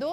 2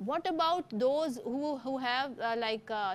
What about those who have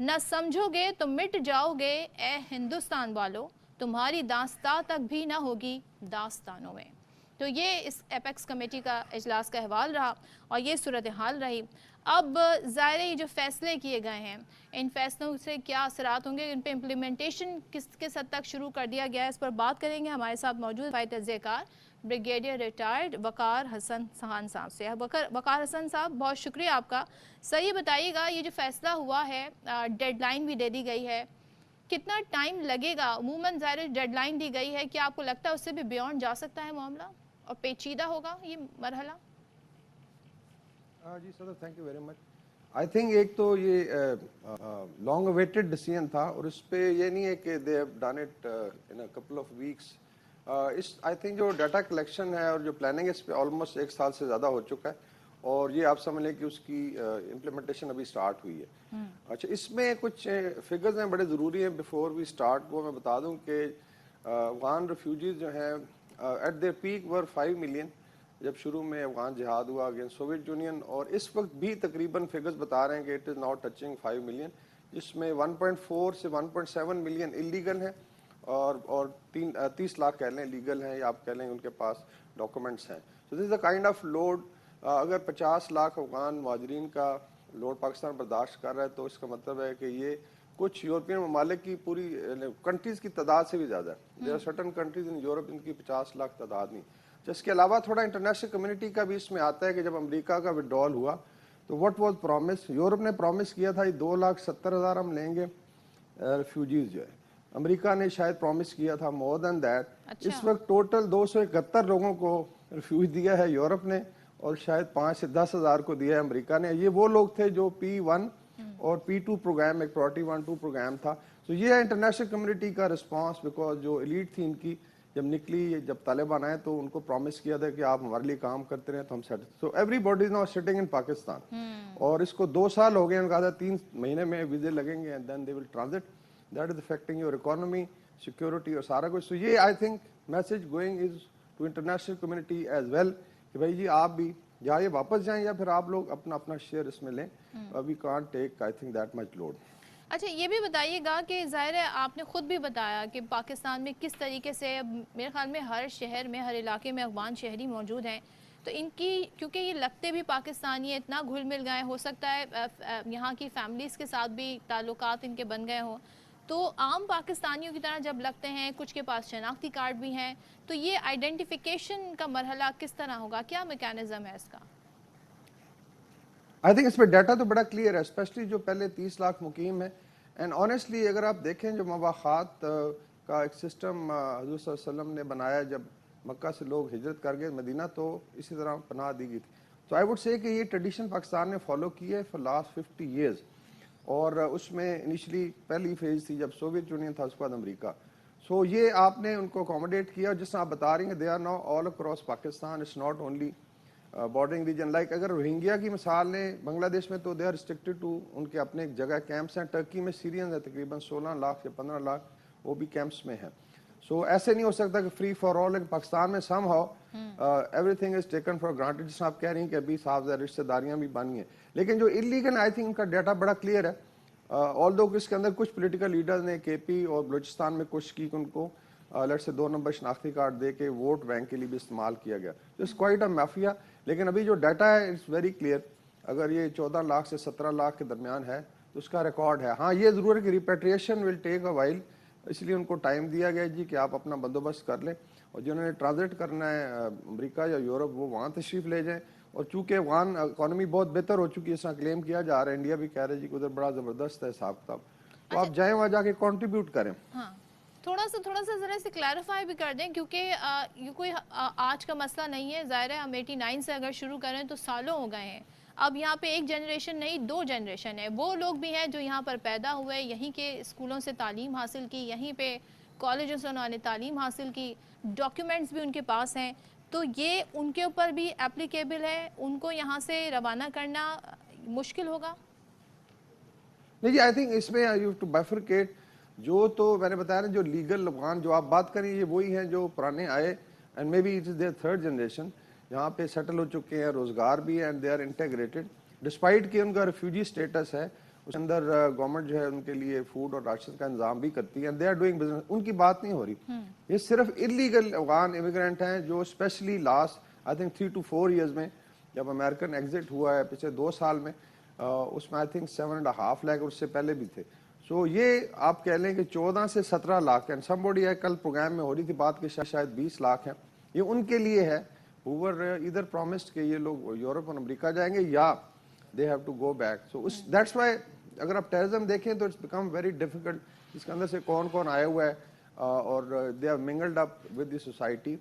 نہ سمجھو گے تو مٹ جاؤ گے اے ہندوستان والو، تمہاری داستان تک بھی نہ ہوگی داستانوں میں۔ تو یہ اس ایپیکس کمیٹی کا اجلاس کا احوال رہا اور یہ صورتحال رہی۔ اب ظاہر یہ جو فیصلے کیے گئے ہیں، ان فیصلوں سے کیا اثرات ہوں گے، ان پہ امپلیمنٹیشن کس حد تک شروع کر دیا گیا ہے، اس پر بات کریں گے۔ ہمارے ساتھ موجود ہے تجزیہ کار بریگیڈیئر ریٹائرڈ وقار حسن خان صاحب سے۔ وقار حسن صاحب، بہت شکریہ آپ کا۔ سر یہ بتائیے گا، یہ جو فیصلہ ہوا ہے، ڈیڈ لائن بھی دے دی گئی ہے، کتنا ٹائم لگے گا؟ عموماً ظاہر ڈیڈ لائن دی گئی ہے، کیا آپ کو لگتا ہے اس سے بھی بیونڈ جا سکتا ہے معاملہ اور پیچیدہ ہوگا یہ مرحلہ؟ جی صدر، thank you very much. I think ایک تو یہ لانگ اویٹڈ ڈیسیژن تھا، اور اس پہ یہ نہیں ہے کہ they have done it in a couple of weeks. I think جو ڈیٹا کلیکشن ہے اور جو پلاننگ ہے، اس پہ آلموسٹ 1 سال سے زیادہ ہو چکا ہے، اور یہ آپ سمجھ لیں کہ اس کی امپلیمنٹیشن ابھی سٹارٹ ہوئی ہے۔ اچھا، اس میں کچھ فگرز ہیں بڑے ضروری ہیں بیفور وی سٹارٹ۔ وہ میں بتا دوں کہ افغان ریفیوجیز جو ہیں at their peak were 5 million جب شروع میں افغان جہاد ہوا اگینسٹ سوویت یونین، اور اس وقت بھی تقریباً فگرز بتا رہے ہیں کہ it is now touching 5 million, جس میں 1.4 سے 1.7 ملین انلیگل ہیں، اور 30 لاکھ کہہ لیں لیگل ہیں، یا آپ کہہ لیں ان کے پاس ڈاکومنٹس ہیں۔ تو دس از اے کائنڈ آف لوڈ۔ اگر 50 لاکھ افغان مہاجرین کا لوڈ پاکستان برداشت کر رہا ہے، تو اس کا مطلب ہے کہ یہ کچھ یورپین ممالک کی پوری کنٹریز کی تعداد سے بھی زیادہ ہے۔ There are certain countries in Europe, ان کی 50 لاکھ تعداد نہیں۔ اس کے علاوہ تھوڑا انٹرنیشنل کمیونٹی کا بھی اس میں آتا ہے کہ جب امریکہ کا وڈرال ہوا تو واٹ واز پرومس، یورپ نے پرومس کیا تھا 2,70,000 ہم لیں گے ریفیوجیز جو ہے، امریکہ نے شاید پرومس کیا تھا مور دین دیٹ۔ اس وقت ٹوٹل 271 لوگوں کو ریفیوج دیا ہے یورپ نے، اور شاید 5 سے 10,000 کو دیا ہے امریکہ نے۔ یہ وہ لوگ تھے جو P1 اور P2 پروگرام، ایک پراورٹی 1-2 پروگرام تھا۔ تو یہ ہے انٹرنیشنل کمیونٹی کا رسپانس، بیکاز جو ایلیٹ تھی ان کی جب نکلی، جب طالبان آئے تو ان کو پرومس کیا تھا کہ آپ ہمارے لیے کام کرتے رہیں تو ہم سیٹ۔ So everybody is now sitting in Pakistan, اور اس کو 2 سال ہو گئے ہیں، کہا تھا 3 مہینے میں ویزے لگیں گے، and then they will transit. That is affecting your economy, security اور سارا کچھ۔ سو یہ I think message going is to international community as well کہ بھائی جی آپ بھی یا یہ واپس جائیں، یا پھر آپ لوگ اپنا اپنا شیئر اس میں لیں۔ We can't take I think that much load. اچھا، یہ بھی بتائیے گا کہ ظاہر ہے آپ نے خود بھی بتایا کہ پاکستان میں کس طریقے سے میرے خیال میں ہر شہر میں، ہر علاقے میں افغان شہری موجود ہیں، تو ان کی کیونکہ یہ لگتے بھی پاکستانی ہیں، اتنا گھل مل گئے، ہو سکتا ہے یہاں کی فیملیز کے ساتھ بھی تعلقات ان کے بن گئے ہوں، تو عام پاکستانیوں کی طرح جب لگتے ہیں، کچھ کے پاس شناختی کارڈ بھی ہیں، تو یہ آئیڈینٹیفیکیشن کا مرحلہ کس طرح ہوگا؟ کیا میکینزم ہے اس کا؟ آئی تھنک اس پہ ڈیٹا تو بڑا کلیئر ہے، اسپیشلی جو پہلے 30 لاکھ مقیم ہے۔ اینڈ آنیسٹلی اگر آپ دیکھیں جو مواخات کا ایک سسٹم حضور صلی اللہ علیہ وسلم نے بنایا جب مکہ سے لوگ ہجرت کر گئے مدینہ، تو اسی طرح پناہ دی گئی تھی۔ تو آئی ووڈ سے کہ یہ ٹریڈیشن پاکستان نے فالو کی ہے فار لاسٹ 50 ایئرز، اور اس میں انیشلی پہلی فیز تھی جب سوویت یونین تھا، اس کے بعد امریکہ۔ سو یہ آپ نے ان کو اکوموڈیٹ کیا، جس طرح آپ بتا رہی ہیں they are now all across Pakistan, it's not only bordering region. Like اگر روہنگیا کی مثال لیں بنگلہ دیش میں، تو دے آر ریسٹرکٹیڈ ٹو ان کے اپنے ایک جگہ کیمپس ہیں۔ ٹرکی میں سیرینز ہیں تقریباً 16 لاکھ یا 15 لاکھ، وہ بھی کیمپس میں ہیں۔ سو ایسے نہیں ہو سکتا کہ فری فار آل، لیکن پاکستان میں some how every thing is taken for granted, جس آپ کہہ رہی ہیں کہ ابھی صاحب رشتہ داریاں بھی بن ہیں۔ لیکن جو انلیگل، آئی تھنک ان کا ڈیٹا بڑا کلیئر ہے، آل دو اس کے اندر کچھ پولیٹیکل لیڈرز نے KP اور بلوچستان میں کوشش کی کہ ان کو لیٹ سے 2 نمبر شناختی کارڈ دے کے ووٹ بینک کے لیے بھی استعمال کیا گیا۔ It's quite a mafia. لیکن ابھی جو ڈیٹا ہے اٹس ویری کلیئر، اگر یہ 14 لاکھ سے 17 لاکھ کے درمیان ہے تو اس کا ریکارڈ ہے۔ ہاں یہ ضرور ہے کہ repatriation will take a while, اس لیے ان کو ٹائم دیا گیا جی کہ آپ اپنا بندوبست کر لیں، اور جنہوں نے ٹرانزٹ کرنا ہے امریکہ یا یورپ وہ وہاں تشریف لے جائیں۔ اور چونکہ افغان اکانومی بہت بہتر ہو چکی ہے، اس طرح کلیم کیا جا رہا ہے، انڈیا بھی کہہ رہا ہے جی کہ ادھر بڑا زبردست ہے حساب کتاب، تو آپ جائیں وہاں جا کے کنٹریبیوٹ کریں۔ ہاں، تھوڑا سا ذرا سے کلیریفائی بھی کر دیں، کیونکہ یہ کوئی آج کا مسئلہ نہیں ہے۔ ظاہر ہے ہم 89 سے اگر شروع کریں تو سالوں ہو گئے ہیں۔ اب یہاں پہ ایک جنریشن نہیں، 2 جنریشن ہے۔ وہ لوگ بھی ہیں جو یہاں پر پیدا ہوئے، یہیں کے اسکولوں سے تعلیم حاصل کی، یہیں پہ کالجوں سے انہوں نے تعلیم حاصل کی، ڈاکیومنٹس بھی ان کے پاس ہیں، تو یہ ان کے اوپر بھی اپلیکیبل ہے، ان کو یہاں سے روانہ کرنا مشکل ہوگا؟ نہیں جی، آئی تھنک اس میں یو ٹو بائفرکیٹ، جو تو میں نے بتایا نا جو لیگل افغان جو آپ بات کریں یہ وہی ہیں جو پرانے آئے، and may be it is their 3rd generation, جہاں پہ سیٹل ہو چکے ہیں، روزگار بھی ہے، and they are integrated despite کہ ان کا ریفیوجی اسٹیٹس ہے۔ اس اندر گورنمنٹ جو ہے ان کے لیے فوڈ اور راشن کا انتظام بھی کرتی ہے. They are doing business. ان کی بات نہیں ہو رہی. یہ صرف انلیگل افغان امیگرینٹ ہیں جو especially last I think 3 to 4 years میں جب امریکن ایگزٹ ہوا ہے پچھلے 2 سال میں, اس میں آئی تھنک 7.5 لاکھ اور اس سے پہلے بھی تھے. سو یہ آپ کہہ لیں کہ 14 سے 17 لاکھ ہیں. سم بوڈی ہے کل پروگرام میں ہو رہی تھی بات کہ شاید 20 لاکھ ہیں. یہ ان کے لیے ہے who were either promised کہ یہ لوگ یورپ اور امریکہ جائیں گے یا they have to go back. So that's why اگر آپ ٹیررزم دیکھیں تو it's become very difficult. اس کے اندر سے کون کون آیا ہوا ہے اور they have mingled up with the society.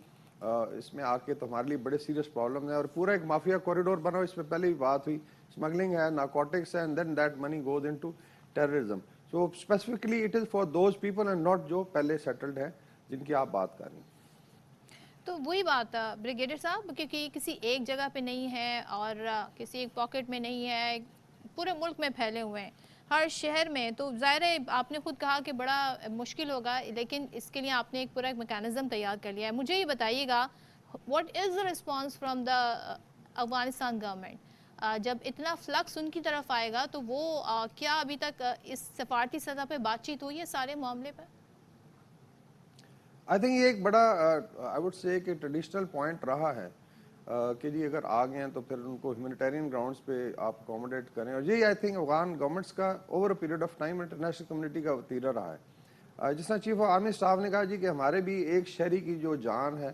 اس میں آ کے تو ہمارے لیے بڑے سیریس پرابلم ہیں اور پورا ایک مافیا کوریڈور بنا ہوا. اس میں پہلے بھی بات ہوئی, اسمگلنگ ہے, نارکوٹکس ہے, and then that money goes into terrorism. So specifically it is for those people and not جو پہلے سیٹلڈ ہیں جن کی آپ بات کر رہی ہیں. تو وہی بات بریگیڈیئر صاحب, کیونکہ کسی ایک جگہ پہ نہیں ہے اور کسی ایک پاکٹ میں نہیں ہے, پورے ملک میں پھیلے ہوئے ہیں ہر شہر میں. تو ظاہر ہے آپ نے خود کہا کہ بڑا مشکل ہوگا, لیکن اس کے لیے آپ نے ایک پورا ایک میکانزم تیار کر لیا ہے. مجھے یہ بتائیے گا what is the response from the Afghanistan government, جب اتنا فلکس ان کی طرف آئے گا تو وہ کیا ابھی تک اس سفارتی سطح پہ بات چیت ہوئی ہے سارے معاملے پر؟ آئی تھنک یہ ایک بڑا آئی وڈ سے کہ ٹریڈیشنل پوائنٹ رہا ہے کہ جی اگر آ گئے ہیں تو پھر ان کو ہیومینیٹیرین گراؤنڈس پہ آپ اکوموڈیٹ کریں. اور یہی آئی تھنک افغان گورنمنٹس کا over a period of time international community کا وتیرہ رہا ہے. جس طرح چیف آف آرمی اسٹاف نے کہا جی کہ ہمارے بھی ایک شہری کی جو جان ہے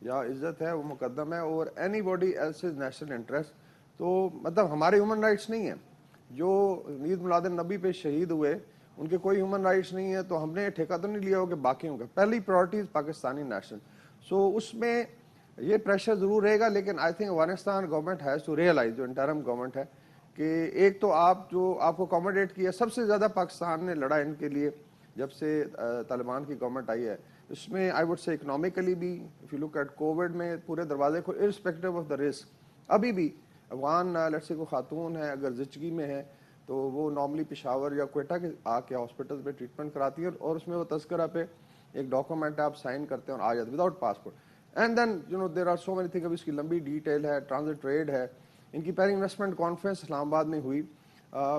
یا عزت ہے وہ مقدم ہے over anybody else's national interest. تو مطلب ہمارے ہیومن رائٹس نہیں ہیں. جو عید میلاد النبی پہ شہید ہوئے ان کے کوئی ہیومن رائٹس نہیں ہے, تو ہم نے ٹھیکہ تو نہیں لیا ہو کہ باقیوں کا. پہلی پرائرٹی پاکستانی نیشنل. سو اس میں یہ پریشر ضرور رہے گا, لیکن I think Afghanistan government has to realise, جو انٹرم گورنمنٹ ہے, کہ ایک تو آپ جو آپ کو اکوموڈیٹ کیا سب سے زیادہ پاکستان نے لڑا ان کے لیے جب سے طالبان کی گورنمنٹ آئی ہے. اس میں آئی وڈ سے اکنامکلی بھی if you look at covid میں پورے دروازے کو ارسپیکٹو آف دا رسک. ابھی بھی افغان لڑکے کو خاتون ہے اگر زچگی میں ہے تو وہ نارملی پشاور یا کوئٹہ کے آ کے ہاسپٹل پہ ٹریٹمنٹ کراتی ہیں, اور اس میں وہ تذکرہ پہ ایک ڈاکومنٹ آپ سائن کرتے ہیں اور آ جاتے without passport. And then you know there are so many thing. اب اس کی لمبی ڈیٹیل ہے, ٹرانزٹ ٹریڈ ہے. ان کی پہلی انویسٹمنٹ کانفرنس اسلام آباد میں ہوئی.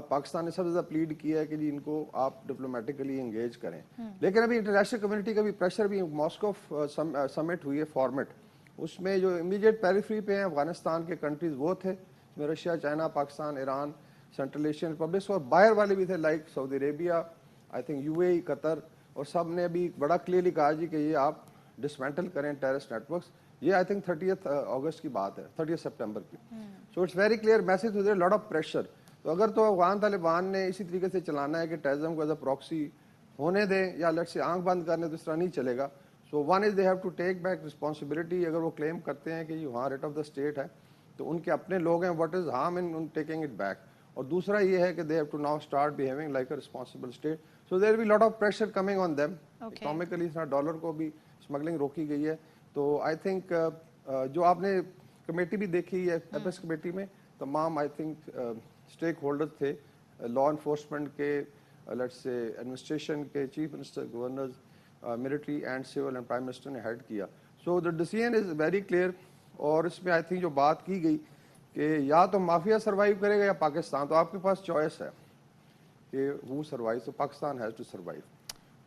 پاکستان نے سب سے زیادہ پلیڈ کیا ہے کہ جی ان کو آپ ڈپلومیٹکلی انگیج کریں. لیکن ابھی انٹرنیشنل کمیونٹی کا بھی پریشر بھی, ماسکو سمٹ ہوئی ہے فارمیٹ, اس میں جو امیڈیٹ پیریفری پہ ہیں افغانستان کے کنٹریز وہ تھے, اس میں Russia, China, Pakistan, Iran, central Asian republics, اور باہر والے بھی تھے like Saudi Arabia, I think U A E, Qatar, اور سب نے بھی بڑا کلیئرلی کہا جی کہ یہ آپ ڈسمینٹل کریں ٹیررسٹ نیٹ ورکس. یہ آئی تھنک 30 اگست کی بات ہے, 30 سپٹمبر کی. So it's very clear message to lot of pressure. تو اگر تو افغان طالبان نے اسی طریقے سے چلانا ہے کہ ٹیررزم کو ایز اے پراکسی ہونے دیں یا لیٹ سے آنکھ بند کرنے, تو اس طرح نہیں چلے گا. So one is they have to take back responsibility. اگر وہ کلیم کرتے ہیں کہ یہ وہاں ریٹ آف دا اسٹیٹ ہے تو ان کے اپنے لوگ ہیں, what is harm in taking it back. اور دوسرا یہ ہے کہ they have to now start behaving like a responsible state. So there be lot of pressure coming on them. Economically dollar کو بھی اسمگلنگ روکی گئی ہے. تو آئی تھنک جو آپ نے کمیٹی بھی دیکھی ہے ایپس کمیٹی میں, تمام آئی تھنک اسٹیک ہولڈر تھے, لا انفورسمنٹ کے, لیٹس سے ایڈمنسٹریشن کے, chief minister, governors, military and civil, and prime minister نے ہیڈ کیا. سو دا ڈیسیژن از ویری کلیئر. اور اس میں آئی تھنک جو بات کی گئی کہ یا تو مافیا سروائیو کرے گا یا پاکستان, تو آپ کے پاس چوائس ہے کہ وہ سروائیو, تو پاکستان ہیز ٹو سروائیو.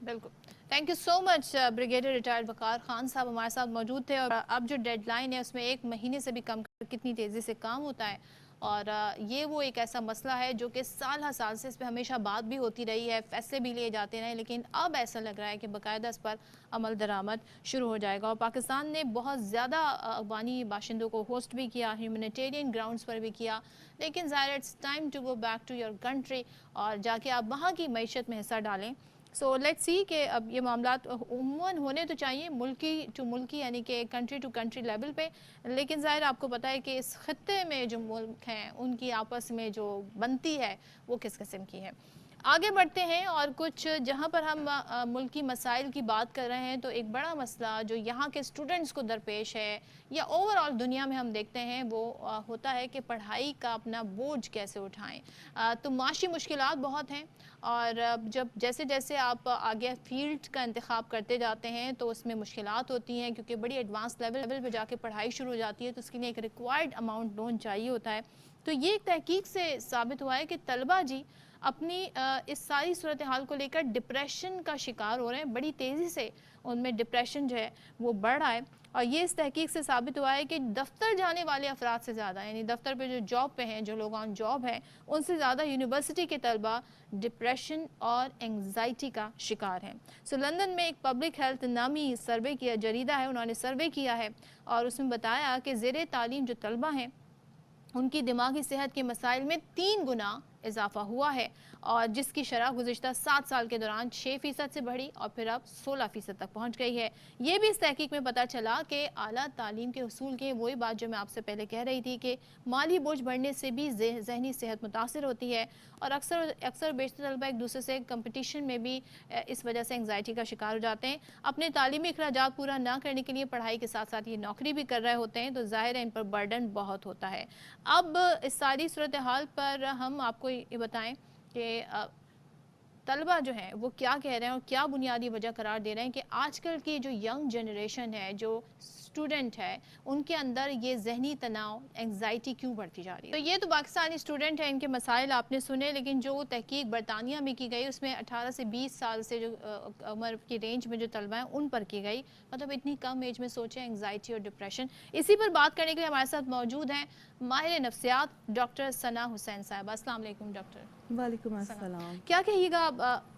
بالکل. Thank you so much brigadier retired Waqar Khan صاحب ہمارے ساتھ موجود تھے. اور اب جو ڈیڈ لائن ہے اس میں 1 مہینے سے بھی کم کتنی تیزی سے کام ہوتا ہے, اور یہ وہ ایک ایسا مسئلہ ہے جو کہ سال ہر سال سے اس پہ ہمیشہ بات بھی ہوتی رہی ہے, فیصلے بھی لیے جاتے رہے, لیکن اب ایسا لگ رہا ہے کہ باقاعدہ اس پر عمل درآمد شروع ہو جائے گا. اور پاکستان نے بہت زیادہ افغانی باشندوں کو ہوسٹ بھی کیا, ہیومینیٹیرین گراؤنڈز پر بھی کیا, لیکن ظاہر it's time to go back to your country اور جا کے آپ وہاں کی معیشت میں حصہ ڈالیں. سو لیٹس سی کہ اب یہ معاملات عموماً ہونے تو چاہیے ملکی ٹو ملکی, یعنی کہ کنٹری ٹو کنٹری لیول پہ, لیکن ظاہر آپ کو پتہ ہے کہ اس خطے میں جو ملک ہیں ان کی آپس میں جو بنتی ہے وہ کس قسم کی ہے. آگے بڑھتے ہیں اور کچھ جہاں پر ہم ملکی مسائل کی بات کر رہے ہیں, تو ایک بڑا مسئلہ جو یہاں کے اسٹوڈنٹس کو درپیش ہے یا اوور آل دنیا میں ہم دیکھتے ہیں وہ ہوتا ہے کہ پڑھائی کا اپنا بوجھ کیسے اٹھائیں. تو معاشی مشکلات بہت ہیں, اور جب جیسے جیسے آپ آگے فیلڈ کا انتخاب کرتے جاتے ہیں تو اس میں مشکلات ہوتی ہیں, کیونکہ بڑی ایڈوانس لیول پہ جا کے پڑھائی شروع ہو جاتی ہے, تو اس کے لیے ایک ریکوائرڈ اماؤنٹ لون چاہیے ہوتا ہے. تو یہ ایک تحقیق سے ثابت ہوا ہے کہ طلبہ جی اپنی اس ساری صورتحال کو لے کر ڈپریشن کا شکار ہو رہے ہیں، بڑی تیزی سے ان میں ڈپریشن جو ہے وہ بڑھ رہا ہے. اور یہ اس تحقیق سے ثابت ہوا ہے کہ دفتر جانے والے افراد سے زیادہ، یعنی دفتر پہ جو جاب پہ ہیں، جو لوگ آن جاب ہیں، ان سے زیادہ یونیورسٹی کے طلبہ ڈپریشن اور انگزائٹی کا شکار ہیں. سو لندن میں ایک پبلک ہیلتھ نامی سروے کیا جریدہ ہے، انہوں نے سروے کیا ہے اور اس میں بتایا کہ زیر تعلیم جو طلبہ ہیں ان کی دماغی صحت کے مسائل میں 3 گنا اضافہ ہوا ہے، اور جس کی شرح گزشتہ 7 سال کے دوران 6% سے بڑھی اور پھر اب 16% تک پہنچ گئی ہے. یہ بھی اس تحقیق میں پتہ چلا کہ اعلیٰ تعلیم کے حصول کے وہی بات جو میں آپ سے پہلے کہہ رہی تھی کہ مالی بوجھ بڑھنے سے بھی ذہنی صحت متاثر ہوتی ہے، اور اکثر بیشتر طلبہ ایک دوسرے سے کمپٹیشن میں بھی اس وجہ سے انگزائٹی کا شکار ہو جاتے ہیں. اپنے تعلیمی اخراجات پورا نہ کرنے کے لیے پڑھائی کے ساتھ ساتھ یہ نوکری بھی کر رہے ہوتے ہیں، تو ظاہر ہے ان پر برڈن بہت ہوتا ہے. اب اس ساری صورتحال پر ہم آپ کو یہ بتائیں کہ طلبہ جو ہیں وہ کیا کہہ رہے ہیں اور کیا بنیادی وجہ قرار دے رہے ہیں کہ آج کل کی جو ینگ جنریشن ہے، جو اسٹوڈنٹ ہے، ان کے اندر یہ ذہنی تناؤ، انگزائٹی کیوں بڑھتی جا رہی ہے. تو یہ تو پاکستانی اسٹوڈنٹ ہیں، ان کے مسائل آپ نے سنے، لیکن جو تحقیق برطانیہ میں کی گئی اس میں 18 سے 20 سال سے جو عمر کی رینج میں جو طلبہ ہیں ان پر کی گئی. مطلب اتنی کم ایج میں سوچیں انگزائٹی اور ڈپریشن. اسی پر بات کرنے کے لیے ہمارے ساتھ موجود ہیں ماہر نفسیات ڈاکٹر ثنا حسین صاحبہ. السلام علیکم ڈاکٹر. وعلیکم السلام. کیا کہیے گا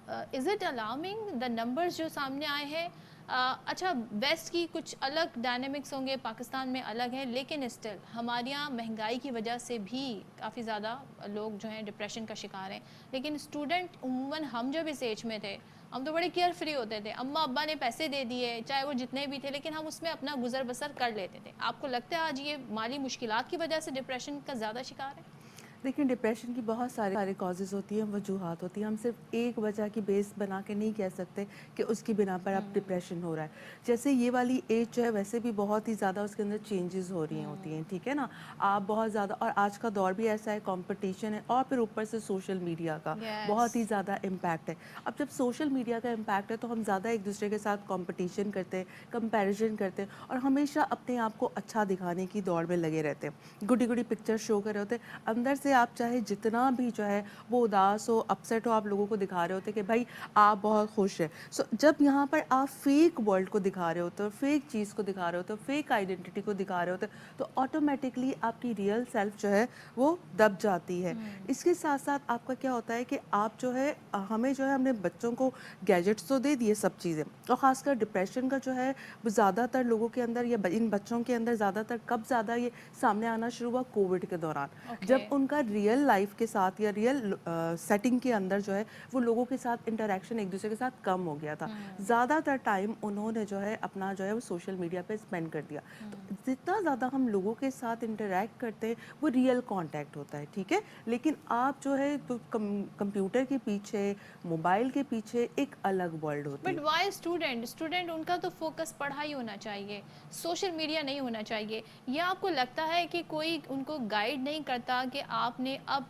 is it alarming the numbers جو سامنے آئے ہیں؟ اچھا ویسٹ کی کچھ الگ ڈائنامکس ہوں گے، پاکستان میں الگ ہے، لیکن اسٹل ہمارے یہاں مہنگائی کی وجہ سے بھی کافی زیادہ لوگ جو ہیں ڈپریشن کا شکار ہیں. لیکن اسٹوڈنٹ عموماً ہم جب اس ایج میں تھے ہم تو بڑے کیئر فری ہوتے تھے، اماں ابا نے پیسے دے دیے چاہے وہ جتنے بھی تھے، لیکن ہم اس میں اپنا گزر بسر کر لیتے تھے. آپ کو لگتا ہے آج یہ مالی مشکلات کی وجہ سے ڈپریشن کا زیادہ شکار ہے؟ دیکھیں ڈپریشن کی بہت سارے کازز ہوتی ہیں، وجوہات ہوتی ہیں. ہم صرف ایک وجہ کی بیس بنا کے نہیں کہہ سکتے کہ اس کی بنا پر اب ڈپریشن ہو رہا ہے. جیسے یہ والی ایج جو ہے ویسے بھی بہت ہی زیادہ اس کے اندر چینجز ہو رہی ہوتی ہیں، ٹھیک ہے نا. آپ بہت زیادہ، اور آج کا دور بھی ایسا ہے، کمپٹیشن ہے، اور پھر اوپر سے سوشل میڈیا کا بہت ہی زیادہ امپیکٹ ہے. اب جب سوشل میڈیا کا امپیکٹ ہے تو ہم زیادہ ایک دوسرے کے ساتھ کمپٹیشن کرتے ہیں، کمپیریزن کرتے ہیں، اور ہمیشہ اپنے آپ کو اچھا دکھانے کی دوڑ میں لگے رہتے ہیں. گڈی گڈی پکچر شو کر رہے ہوتے ہیں، اندر سے آپ چاہے جتنا بھی جو ہے وہ اداس ہو، اپسیٹ ہو، آپ لوگوں کو دکھا رہے ہوتے کہ بھائی آپ بہت خوش ہیں. سو جب یہاں پر آپ فیک ورلڈ کو دکھا رہے ہوتے ہو، فیک چیز کو دکھا رہے ہوتے ہو، فیک آئیڈینٹی کو دکھا رہے ہوتے تو آٹومیٹکلی آپ کی ریئل سیلف جو ہے وہ دب جاتی ہے. اس کے ساتھ ساتھ آپ کا کیا ہوتا ہے کہ آپ جو ہے ہمیں جو ہے ہم نے بچوں کو گیجٹس تو دے دیے سب چیزیں، اور خاص کر ڈپریشن کا جو ہے وہ زیادہ تر لوگوں کے اندر یا ان بچوں کے اندر زیادہ تر کب زیادہ یہ سامنے آنا شروع ہوا؟ کووڈ کے دوران. جب ان کا ریئل لائف کے ساتھ یا ریئل سیٹنگ کے اندر جو ہے وہ لوگوں کے ساتھ انٹریکشن ایک دوسرے کے ساتھ کم ہو گیا تھا. زیادہ تر ٹائم انہوں نے جو ہے اپنا جو ہے وہ سوشل میڈیا پہ اسپینڈ کر دیا. تو جتنا زیادہ ہم لوگوں کے ساتھ انٹریکٹ کرتے ہیں وہ ریئل کانٹیکٹ ہوتا ہے، ٹھیک ہے. لیکن آپ جو ہے تو کمپیوٹر کے پیچھے، موبائل کے پیچھے ایک الگ ورلڈ ہوتی ہے. بٹ وائی اسٹوڈنٹ ان کا تو فوکس پڑھائی ہونا چاہیے، سوشل میڈیا نہیں ہونا چاہیے. یا آپ کو لگتا ہے کہ کوئی ان کو گائیڈ نہیں کرتا کہ آپ نے اب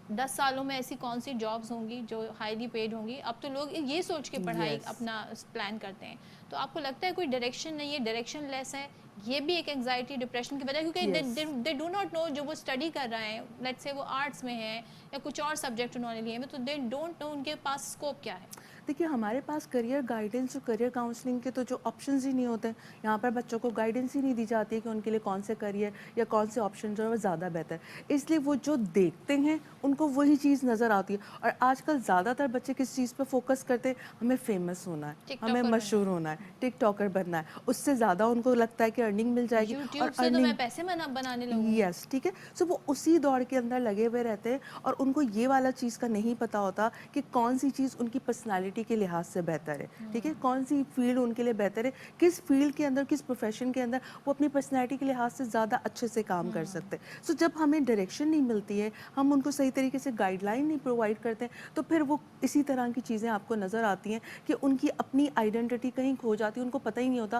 10 سالوں میں ایسی کون سی جابز ہوں گی جو ہائیلی پیڈ ہوں گی؟ اب تو لوگ یہ سوچ کے پڑھائی اپنا پلان کرتے ہیں. تو آپ کو لگتا ہے کوئی ڈائریکشن نہیں ہے، ڈائریکشن لیس ہے، یہ بھی ایک انگزائٹی ڈپریشن کی وجہ، کیونکہ دے ڈو ناٹ نو جو وہ اسٹڈی کر رہے ہیں، لیٹس سے وہ آرٹس میں ہیں یا کچھ اور سبجیکٹ انہوں نے لیے ہیں، تو دے ڈونٹ نو ان کے پاس اسکوپ کیا ہے. دیکھیے ہمارے پاس کریئر گائیڈنس اور کریئر کاؤنسلنگ کے تو جو آپشنز ہی نہیں ہوتے. یہاں پر بچوں کو گائیڈنس ہی نہیں دی جاتی ہے کہ ان کے لیے کون سے کریئر یا کون سے آپشن جو ہے وہ زیادہ بہتر. اس لیے وہ جو دیکھتے ہیں ان کو وہی چیز نظر آتی ہے. اور آج کل زیادہ تر بچے کس چیز پہ فوکس کرتے ہیں؟ ہمیں فیمس ہونا ہے، ہمیں مشہور ہونا ہے، ٹک ٹاکر بننا ہے. اس سے زیادہ ان کو لگتا ہے کہ ارننگ مل جائے گی، اور ارننگ پیسے بنانے لگوں. یس ٹھیک ہے. سو وہ اسی دوڑ کے اندر لگے ہوئے رہتے ہیں، اور ان کو یہ والا چیز کا نہیں پتا ہوتا کہ کون سی چیز ان کی پرسنالٹی کے لحاظ سے بہتر ہے، ٹھیک ہے، کون سی فیلڈ ان کے لیے بہتر ہے، کس فیلڈ کے اندر، کس پروفیشن کے اندر وہ اپنی پرسنالٹی کے لحاظ سے زیادہ اچھے سے کام کر سکتے. سو جب ہمیں ڈائریکشن نہیں ملتی ہے، ہم ان کو صحیح طریقے سے گائیڈ لائن نہیں پرووائڈ کرتے، تو پھر وہ اسی طرح کی چیزیں آپ کو نظر آتی ہیں کہ ان کی اپنی آئیڈینٹی کہیں کھو جاتی ہے. ان کو پتہ ہی نہیں ہوتا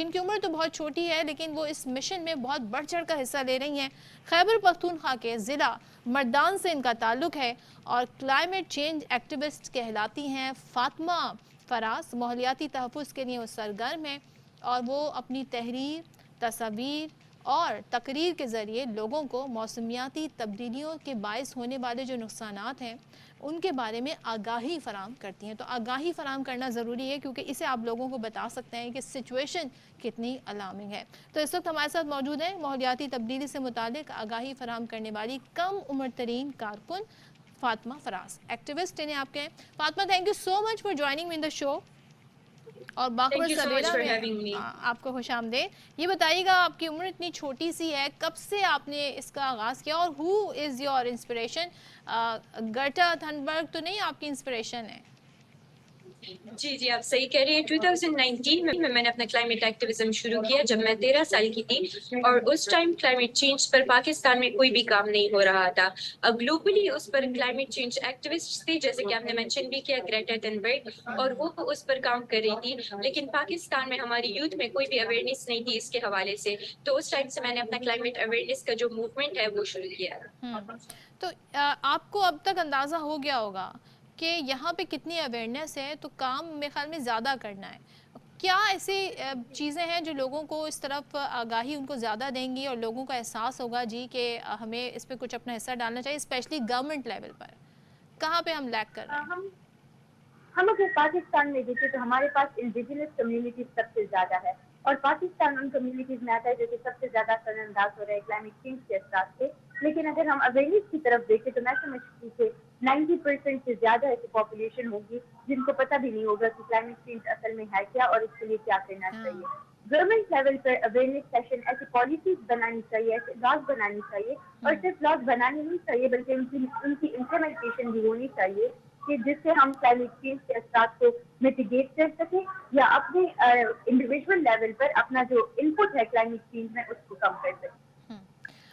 جن کی عمر تو بہت چھوٹی ہے لیکن وہ اس مشن میں بہت بڑھ چڑھ کر حصہ لے رہی ہیں. خیبر پختونخوا کے ضلع مردان سے ان کا تعلق ہے اور کلائمیٹ چینج ایکٹیوسٹ کہلاتی ہیں. فاطمہ فراز ماحولیاتی تحفظ کے لیے وہ سرگرم ہیں اور وہ اپنی تحریر، تصاویر اور تقریر کے ذریعے لوگوں کو موسمیاتی تبدیلیوں کے باعث ہونے والے جو نقصانات ہیں ان کے بارے میں آگاہی فراہم کرتی ہیں. تو آگاہی فراہم کرنا ضروری ہے کیونکہ اسے آپ لوگوں کو بتا سکتے ہیں کہ سچویشن کتنی الارمنگ ہے. تو اس وقت ہمارے ساتھ موجود ہیں ماحولیاتی تبدیلی سے متعلق آگاہی فراہم کرنے والی کم عمر ترین کارکن فاطمہ فراز. ایکٹیوسٹ انہیں آپ کہیں. Fatima thank you so much for joining me in the show اور باخبر Thank you so much Savera for میں having me. آپ کو خوش آمدید. یہ بتائیے گا آپ کی عمر اتنی چھوٹی سی ہے، کب سے آپ نے اس کا آغاز کیا اور ہو از یور انسپریشن؟ گرٹا تھنبرگ تو نہیں آپ کی انسپریشن ہے؟ جی آپ صحیح کہہ رہی ہیں. 2019 میں نے اپنا کلائمیٹ ایکٹیویزم شروع کیا جب میں 13 سال کی تھی اور اس ٹائم کلائمیٹ چینج پر پاکستان میں کوئی بھی کام نہیں ہو رہا تھا. اب گلوبلی اس پر کلائمیٹ چینج ایکٹیوسٹ تھے جیسے کہ آپ نے مینشن بھی کیا گریٹا تھنبرگ، اور وہ اس پر کام کر رہی تھی. لیکن پاکستان میں ہماری یوتھ میں کوئی بھی اویئرنیس نہیں تھی اس کے حوالے سے، تو اس ٹائم سے میں نے اپنا کلائمیٹ اویئرنیس کا جو موومنٹ ہے وہ شروع کیا. تو آپ کو اب تک اندازہ ہو گیا ہوگا کہ یہاں پہ کتنی اویئرنیس ہے، تو کام میرے خیال میں زیادہ کرنا ہے. کیا ایسی چیزیں ہیں جو لوگوں کو اس طرف آگاہی ان کو زیادہ دیں گی اور لوگوں کا احساس ہوگا جی کہ ہمیں اس پہ کچھ اپنا حصہ ڈالنا چاہیے، اسپیشلی گورنمنٹ لیول پر؟ کہاں پہ ہم لیک کر رہے ہیں؟ ہم اگر پاکستان میں دیکھیں تو ہمارے پاس انڈیجنس کمیونٹیز سب سے زیادہ ہے اور پاکستان ان کمیونٹیز میں آتا ہے جو کہ سب سے زیادہ اثر انداز ہو رہا ہے کلائمیٹ چینج کے اثرات سے. لیکن اگر ہم اویئرنیس کی طرف دیکھیں تو میں سمجھتی ہوں کہ 90% سے زیادہ ایسی پاپولیشن ہوگی جن کو پتہ بھی نہیں ہوگا کہ کلائمیٹ چینج اصل میں ہے کیا اور اس کے لیے کیا کرنا چاہیے. گورنمنٹ لیول پر اویئرنیس سیشن ایسی پالیسیز بنانی چاہیے، ایسے لاز بنانی چاہیے اور صرف لاز بنانی نہیں چاہیے بلکہ ان کی امپلیمنٹیشن بھی ہونی چاہیے کہ جس سے ہم کلائمیٹ چینج کے اثرات کو میٹیگیٹ کر سکیں یا اپنے انڈیویجول لیول پر اپنا جو انپٹ ہے کلائمیٹ چینج میں اس کو کم کر سکیں.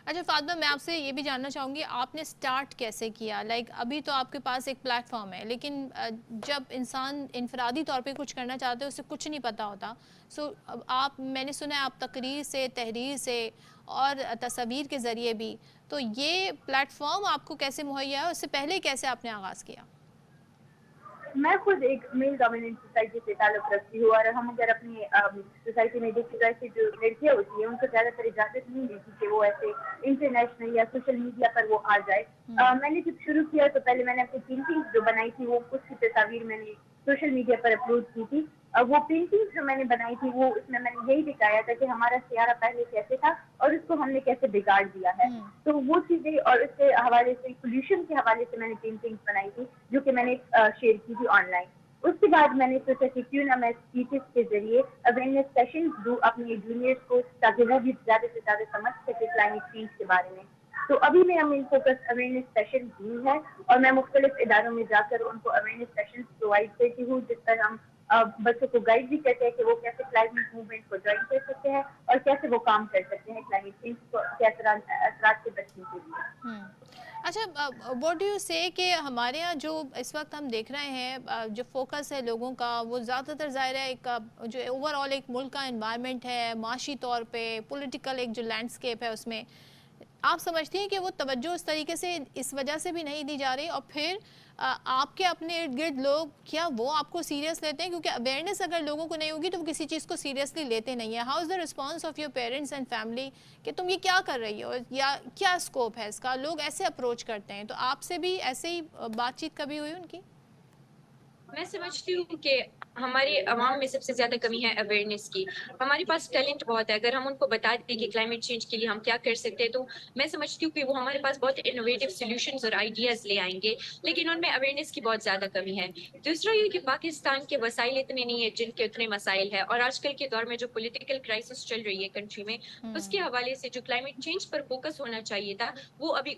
اچھا فاطمہ، میں آپ سے یہ بھی جاننا چاہوں گی آپ نے سٹارٹ کیسے کیا؟ لائک ابھی تو آپ کے پاس ایک پلیٹ فارم ہے لیکن جب انسان انفرادی طور پہ کچھ کرنا چاہتے ہیں اسے کچھ نہیں پتہ ہوتا. سو آپ، میں نے سنا ہے آپ تقریر سے، تحریر سے اور تصاویر کے ذریعے بھی، تو یہ پلیٹ فارم آپ کو کیسے مہیا ہے؟ اس سے پہلے کیسے آپ نے آغاز کیا؟ میں خود ایک میل ڈومیننٹ سوسائٹی سے تعلق رکھتی ہوں اور ہم اگر اپنی سوسائٹی میں دیکھی جائے کہ جو لڑکیاں ہوتی ہیں ان کو زیادہ تر اجازت نہیں دیتی کہ وہ ایسے انٹرنیشنل یا سوشل میڈیا پر وہ آ جائے. میں نے جب شروع کیا تو پہلے میں نے اپنی پینٹنگ جو بنائی تھی وہ کچھ کی تصاویر میں نے سوشل میڈیا پر اپلوڈ کی تھی. وہ پینٹنگ جو میں نے بنائی تھی وہ اس میں نے یہی دکھایا تھا کہ ہمارا سیارہ پہلے کیسے تھا اور اس کو ہم نے کیسے بگاڑ دیا ہے. تو وہ چیزیں اور اس کے حوالے سے پولوشن کے حوالے سے میں نے پینٹنگ بنائی تھی جو کہ میں نے شیئر کی تھی آن لائن. اس کے بعد میں نے سوچا کہ کیوں نہ میں اسپیچز کے ذریعے اویئرنیس سیشن دوں اپنے جونیئرس کو تاکہ وہ بھی زیادہ سے زیادہ سمجھ سکے کلائمیٹ چینج کے بارے میں. تو ابھی میں ہم ان فوکس اویئرنیس سیشن دی ہے اور میں مختلف اداروں میں جا کر ان کو اویئرنیس سیشن پرووائڈ کرتی ہوں جس پر ہم بچوں کو گائیڈ بھی کرتے ہیں کہ وہ کیسے کلائمیٹ موومنٹ کو جوائن کر سکتے ہیں اور کیسے وہ کام کر سکتے ہیں کلائمیٹ چینج کے اثرات سے بچنے کے لیے. اچھا واٹ ڈو یو سے کہ ہمارے یہاں جو اس وقت ہم دیکھ رہے ہیں جو فوکس ہے لوگوں کا وہ زیادہ تر ظاہر ہے ایک جو اوور آل ایک ملک کا انوائرمنٹ ہے، معاشی طور پہ پولیٹیکل ایک جو لینڈسکیپ ہے اس میں آپ سمجھتی ہیں کہ وہ توجہ اس طریقے سے اس وجہ سے بھی نہیں دی جا رہی؟ اور پھر آپ کے اپنے ارد گرد لوگ کیا وہ آپ کو سیریس لیتے ہیں؟ کیونکہ اویئرنیس اگر لوگوں کو نہیں ہوگی تو وہ کسی چیز کو سیریسلی لیتے نہیں ہیں. How is the response of your parents and family کہ تم یہ کیا کر رہی ہو یا کیا اسکوپ ہے اس کا؟ لوگ ایسے اپروچ کرتے ہیں، تو آپ سے بھی ایسے ہی بات چیت کبھی ہوئی ان کی؟ میں سمجھتی ہوں کہ ہماری عوام میں سب سے زیادہ کمی ہے اویئرنیس کی. ہمارے پاس ٹیلنٹ بہت ہے، اگر ہم ان کو بتا دیں کہ کلائمیٹ چینج کے لیے ہم کیا کر سکتے ہیں تو میں سمجھتی ہوں کہ وہ ہمارے پاس بہت انوویٹیو سولوشنز اور آئیڈیاز لے آئیں گے، لیکن ان میں اویئرنیس کی بہت زیادہ کمی ہے. دوسرا یہ کہ پاکستان کے وسائل اتنے نہیں ہیں جن کے اتنے مسائل ہیں، اور آج کل کے دور میں جو پولیٹیکل کرائسس چل رہی ہے کنٹری میں اس کے حوالے سے جو کلائمیٹ چینج پر فوکس ہونا چاہیے تھا وہ ابھی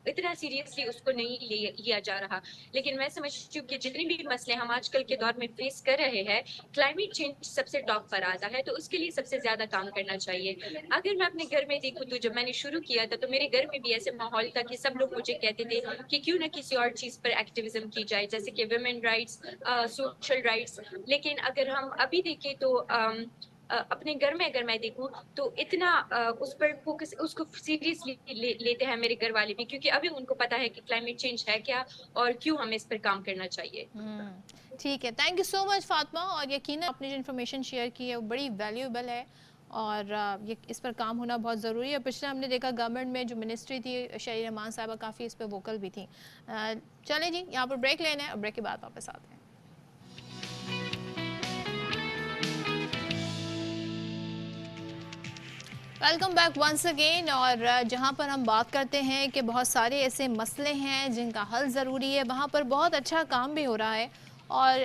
اتنا سیریسلی اس کو نہیں لیا جا رہا. لیکن میں سمجھتی ہوں کہ جتنے بھی مسئلے ہم آج کل کے دور میں فیس کر رہے ہیں کلائمیٹ چینج سب سے ٹاپ پر آتا ہے، تو اس کے لیے سب سے زیادہ کام کرنا چاہیے. اگر میں اپنے گھر میں دیکھوں تو جب میں نے شروع کیا تھا تو میرے گھر میں بھی ایسے ماحول تھا کہ سب لوگ مجھے کہتے تھے کہ کیوں نہ کسی اور چیز پر ایکٹیویزم کی جائے جیسے کہ ویمن رائٹس، سوشل رائٹس. لیکن اگر ہم ابھی دیکھیں تو اپنے گھر میں اگر میں دیکھوں تو اتنا اس پر فوکس اس کو سیریسلی لیتے ہیں میرے گھر والے بھی، کیونکہ ابھی ان کو پتا ہے کہ کلائمیٹ چینج ہے کیا اور کیوں ہمیں اس پر کام کرنا چاہیے۔ ٹھیک ہے، تھینک یو سو مچ فاطمہ، اور یقیناً آپ نے جو انفارمیشن شیئر کی ہے وہ بڑی ویلیوبل ہے اور یہ اس پر کام ہونا بہت ضروری ہے۔ پچھلے ہم نے دیکھا گورنمنٹ میں جو منسٹری تھی شہری رحمان صاحبہ کافی اس پہ ووکل بھی تھیں۔ چلیں جی یہاں پر بریک لینا ہے اور بریک کے بعد واپس آتے ہیں۔ ویلکم بیک ونس اگین، اور جہاں پر ہم بات کرتے ہیں کہ بہت سارے ایسے مسئلے ہیں جن کا حل ضروری ہے، وہاں پر بہت اچھا کام بھی ہو رہا ہے اور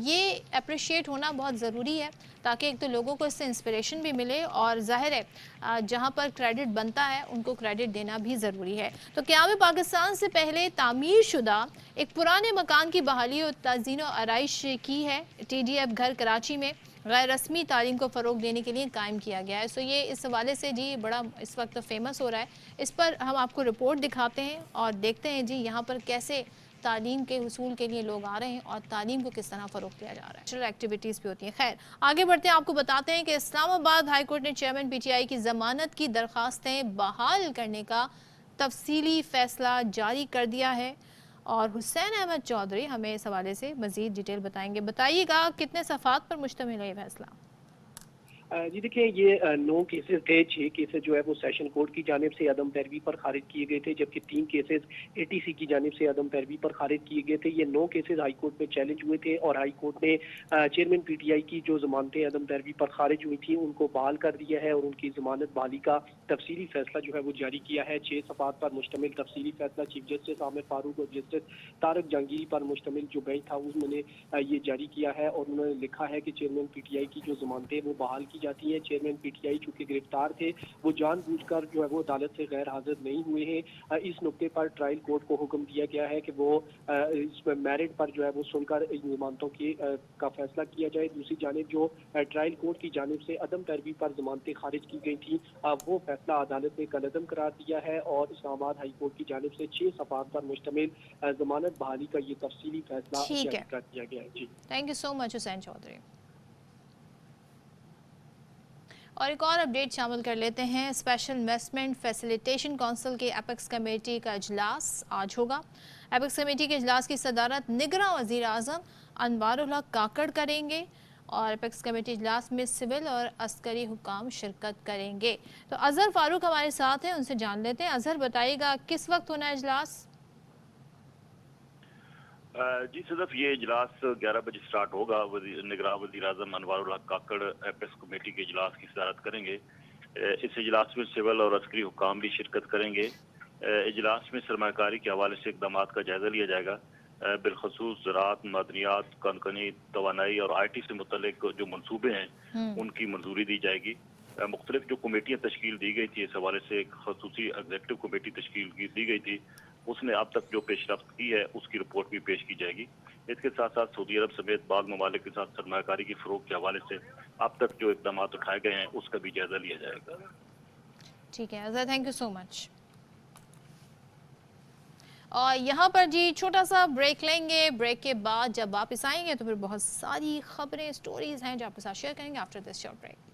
یہ اپریشیٹ ہونا بہت ضروری ہے تاکہ ایک تو لوگوں کو اس سے انسپریشن بھی ملے، اور ظاہر ہے جہاں پر کریڈٹ بنتا ہے ان کو کریڈٹ دینا بھی ضروری ہے۔ تو قیام پاکستان سے پہلے تعمیر شدہ ایک پرانے مکان کی بحالی اور تزئین و آرائش کی ہے۔ ٹی ڈی ایف گھر کراچی میں غیر رسمی تعلیم کو فروغ دینے کے لیے قائم کیا گیا ہے۔ یہ اس حوالے سے جی بڑا اس وقت فیمس ہو رہا ہے، اس پر ہم آپ کو رپورٹ دکھاتے ہیں اور دیکھتے ہیں جی یہاں پر کیسے تعلیم کے حصول کے لیے لوگ آ رہے ہیں اور تعلیم کو کس طرح فروغ دیا جا رہا ہے۔ کلچرل ایکٹیویٹیز بھی ہوتی ہیں۔ خیر آگے بڑھتے ہیں، آپ کو بتاتے ہیں کہ اسلام آباد ہائی کورٹ نے چیئرمین پی ٹی آئی کی ضمانت کی درخواستیں بحال کرنے کا تفصیلی فیصلہ جاری کر دیا ہے، اور حسین احمد چودھری ہمیں اس حوالے سے مزید ڈیٹیل بتائیں گے۔ بتائیے گا کتنے صفحات پر مشتمل ہے یہ فیصلہ؟ جی دیکھیں، یہ 9 کیسز تھے، 6 کیسز جو ہے وہ سیشن کورٹ کی جانب سے عدم پیروی پر خارج کیے گئے تھے، جبکہ 3 کیسز اے ٹی سی کی جانب سے عدم پیروی پر خارج کیے گئے تھے۔ یہ 9 کیسز ہائی کورٹ میں چیلنج ہوئے تھے اور ہائی کورٹ نے چیئرمین پی ٹی آئی کی جو ضمانتیں عدم پیروی پر خارج ہوئی تھیں ان کو بحال کر دیا ہے اور ان کی ضمانت بحالی کا تفصیلی فیصلہ جو ہے وہ جاری کیا ہے۔ 6 صفحات پر مشتمل تفصیلی فیصلہ چیف جسٹس عامر فاروق اور جسٹس طارق جہانگیری پر مشتمل جو بینچ تھا انہوں نے یہ جاری کیا ہے، اور انہوں نے لکھا ہے کہ چیئرمین پی ٹی آئی کی جو ضمانتیں وہ بحال کی جاتی ہیں۔ چیئرمین پی ٹی آئی چونکہ گرفتار تھے، وہ جان بوجھ کر جو ہے وہ عدالت سے غیر حاضر نہیں ہوئے ہیں۔ اس نقطے پر ٹرائل کورٹ کو حکم دیا گیا ہے کہ وہ اس میرٹ پر جو ہے وہ سن کر ضمانتوں کا فیصلہ کیا جائے۔ دوسری جانب جو ٹرائل کورٹ کی جانب سے عدم پیروی پر ضمانتیں خارج کی گئی تھیں وہ فیصلہ عدالت نے کل عدم قرار دیا ہے، اور اسلام آباد ہائی کورٹ کی جانب سے 6 صفحات پر مشتمل ضمانت بحالی کا یہ تفصیلی فیصلہ جاری کر دیا گیا ہے۔ جی تھینک یو سو مچ حسین چودھری۔ اور ایک اور اپڈیٹ شامل کر لیتے ہیں۔ اسپیشل انویسٹمنٹ فیسیلیٹیشن کونسل کے ایپیکس کمیٹی کا اجلاس آج ہوگا۔ ایپیکس کمیٹی کے اجلاس کی صدارت نگراں وزیر اعظم انوار الحق کاکڑ کریں گے، اور ایپیکس کمیٹی اجلاس میں سول اور عسکری حکام شرکت کریں گے۔ تو اظہر فاروق ہمارے ساتھ ہیں، ان سے جان لیتے ہیں۔ اظہر بتائیے گا کس وقت ہونا ہے اجلاس؟ جی صدف، یہ اجلاس 11 بجے سٹارٹ ہوگا۔ نگراں وزیر اعظم انوار الحق کاکڑ ایپیکس کمیٹی کے اجلاس کی صدارت کریں گے۔ اس اجلاس میں سول اور عسکری حکام بھی شرکت کریں گے۔ اجلاس میں سرمایہ کاری کے حوالے سے اقدامات کا جائزہ لیا جائے گا، بالخصوص زراعت، معدنیات، کانکنی، توانائی اور آئی ٹی سے متعلق جو منصوبے ہیں ان کی منظوری دی جائے گی۔ مختلف جو کمیٹیاں تشکیل دی گئی تھی اس حوالے سے ایک خصوصی ایگزیکٹو کمیٹی تشکیل دی گئی تھی، اس نے اب تک جو پیش رفت کی ہے اس کی رپورٹ بھی پیش کی جائے گی۔ اس کے ساتھ ساتھ سعودی عرب سمیت بعض ممالک کے ساتھ سرمایہ کاری کی فروغ کے حوالے سے اب تک جو اقدامات اٹھائے گئے ہیں اس کا بھی جائزہ لیا جائے گا۔ ٹھیک ہے اظہر، تھینک یو سو مچ۔ اور یہاں پر جی چھوٹا سا بریک لیں گے، بریک کے بعد جب واپس آئیں گے تو پھر بہت ساری خبریں، سٹوریز ہیں جو آپ کے ساتھ شیئر کریں گے after this short break.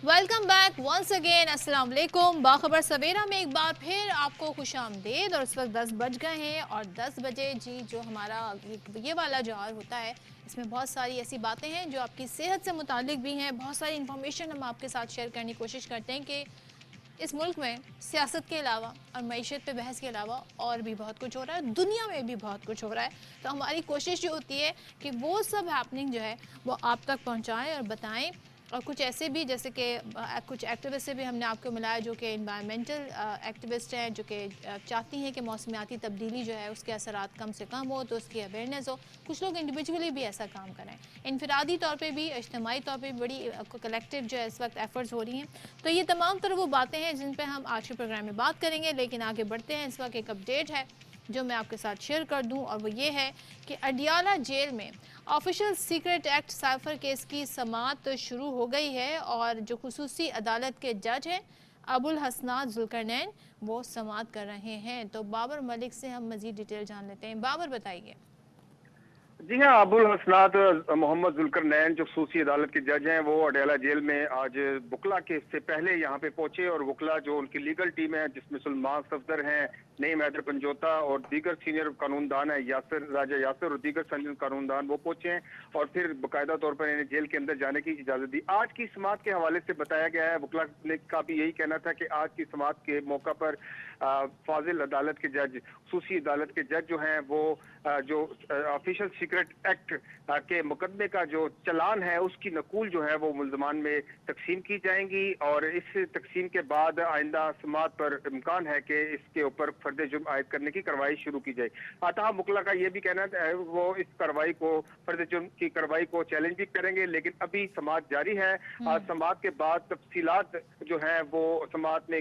Welcome back once again, السلام علیکم۔ باخبر سویرا میں ایک بار پھر آپ کو خوش آمدید، اور اس وقت 10 بج گئے ہیں، اور 10 بجے جی جو ہمارا یہ والا جو آور ہوتا ہے اس میں بہت ساری ایسی باتیں ہیں جو آپ کی صحت سے متعلق بھی ہیں، بہت ساری انفارمیشن ہم آپ کے ساتھ شیئر کرنے کی کوشش کرتے ہیں کہ اس ملک میں سیاست کے علاوہ اور معیشت پہ بحث کے علاوہ اور بھی بہت کچھ ہو رہا ہے، دنیا میں بھی بہت کچھ ہو رہا ہے۔ تو ہماری کوشش یہ ہوتی ہے کہ وہ سب ہیپننگ جو ہے وہ آپ تک پہنچائیں اور بتائیں، اور کچھ ایسے بھی جیسے کہ کچھ ایکٹیوسٹ سے بھی ہم نے آپ کو ملایا جو کہ انوائرمنٹل ایکٹیوسٹ ہیں، جو کہ چاہتی ہیں کہ موسمیاتی تبدیلی جو ہے اس کے اثرات کم سے کم ہو، تو اس کی اویئرنیس ہو۔ کچھ لوگ انڈیویجولی بھی ایسا کام کریں، انفرادی طور پہ بھی، اجتماعی طور پہ بھی بڑی کلیکٹیو جو ہے اس وقت ایفرٹس ہو رہی ہیں۔ تو یہ تمام طرح وہ باتیں ہیں جن پہ ہم آج کے پروگرام میں بات کریں گے، لیکن آگے بڑھتے ہیں۔ اس وقت ایک اپڈیٹ ہے جو میں آپ کے ساتھ شیئر کر دوں، اور وہ یہ ہے کہ اڈیالہ جیل میں official secret act cipher case کی سماعت شروع ہو گئی ہے، اور جو خصوصی عدالت کے جج ہیں ابو الحسنات ذوالقرنین وہ سماعت کر رہے ہیں۔ تو بابر ملک سے ہم مزید ڈیٹیل جان لیتے ہیں۔ بابر بتائیے۔ جی ہاں، ابو الحسنات محمد ذوالقرنین جو خصوصی عدالت کے جج ہیں وہ اڈیالہ جیل میں آج وکلا کے سے پہلے یہاں پہ پہنچے، اور وکلا جو ان کی لیگل ٹیم ہے جس میں سلمان صفدر ہیں، نعیم حیدر پنجوتا اور دیگر سینئر قانون دان ہیں، راجہ یاسر اور دیگر سینئر قانون دان، وہ پہنچے ہیں اور پھر باقاعدہ طور پر انہیں جیل کے اندر جانے کی اجازت دی۔ آج کی سماعت کے حوالے سے بتایا گیا ہے، وکلا کا بھی یہی کہنا تھا کہ آج کی سماعت کے موقع پر فاضل عدالت کے جج، خصوصی عدالت کے جج جو ہیں وہ جو آفیشل سیکرٹ ایکٹ کے مقدمے کا جو چلان ہے اس کی نقول جو ہے وہ ملزمان میں تقسیم کی جائیں گی، اور اس تقسیم کے بعد آئندہ سماعت پر امکان ہے کہ اس کے اوپر فرد جرم عائد کرنے کی کارروائی شروع کی جائے۔ تاہم وکلا کا یہ بھی کہنا ہے وہ اس کارروائی کو، فرد جرم کی کارروائی کو چیلنج بھی کریں گے، لیکن ابھی سماعت جاری ہے۔ سماعت کے بعد تفصیلات جو ہیں وہ سماعت میں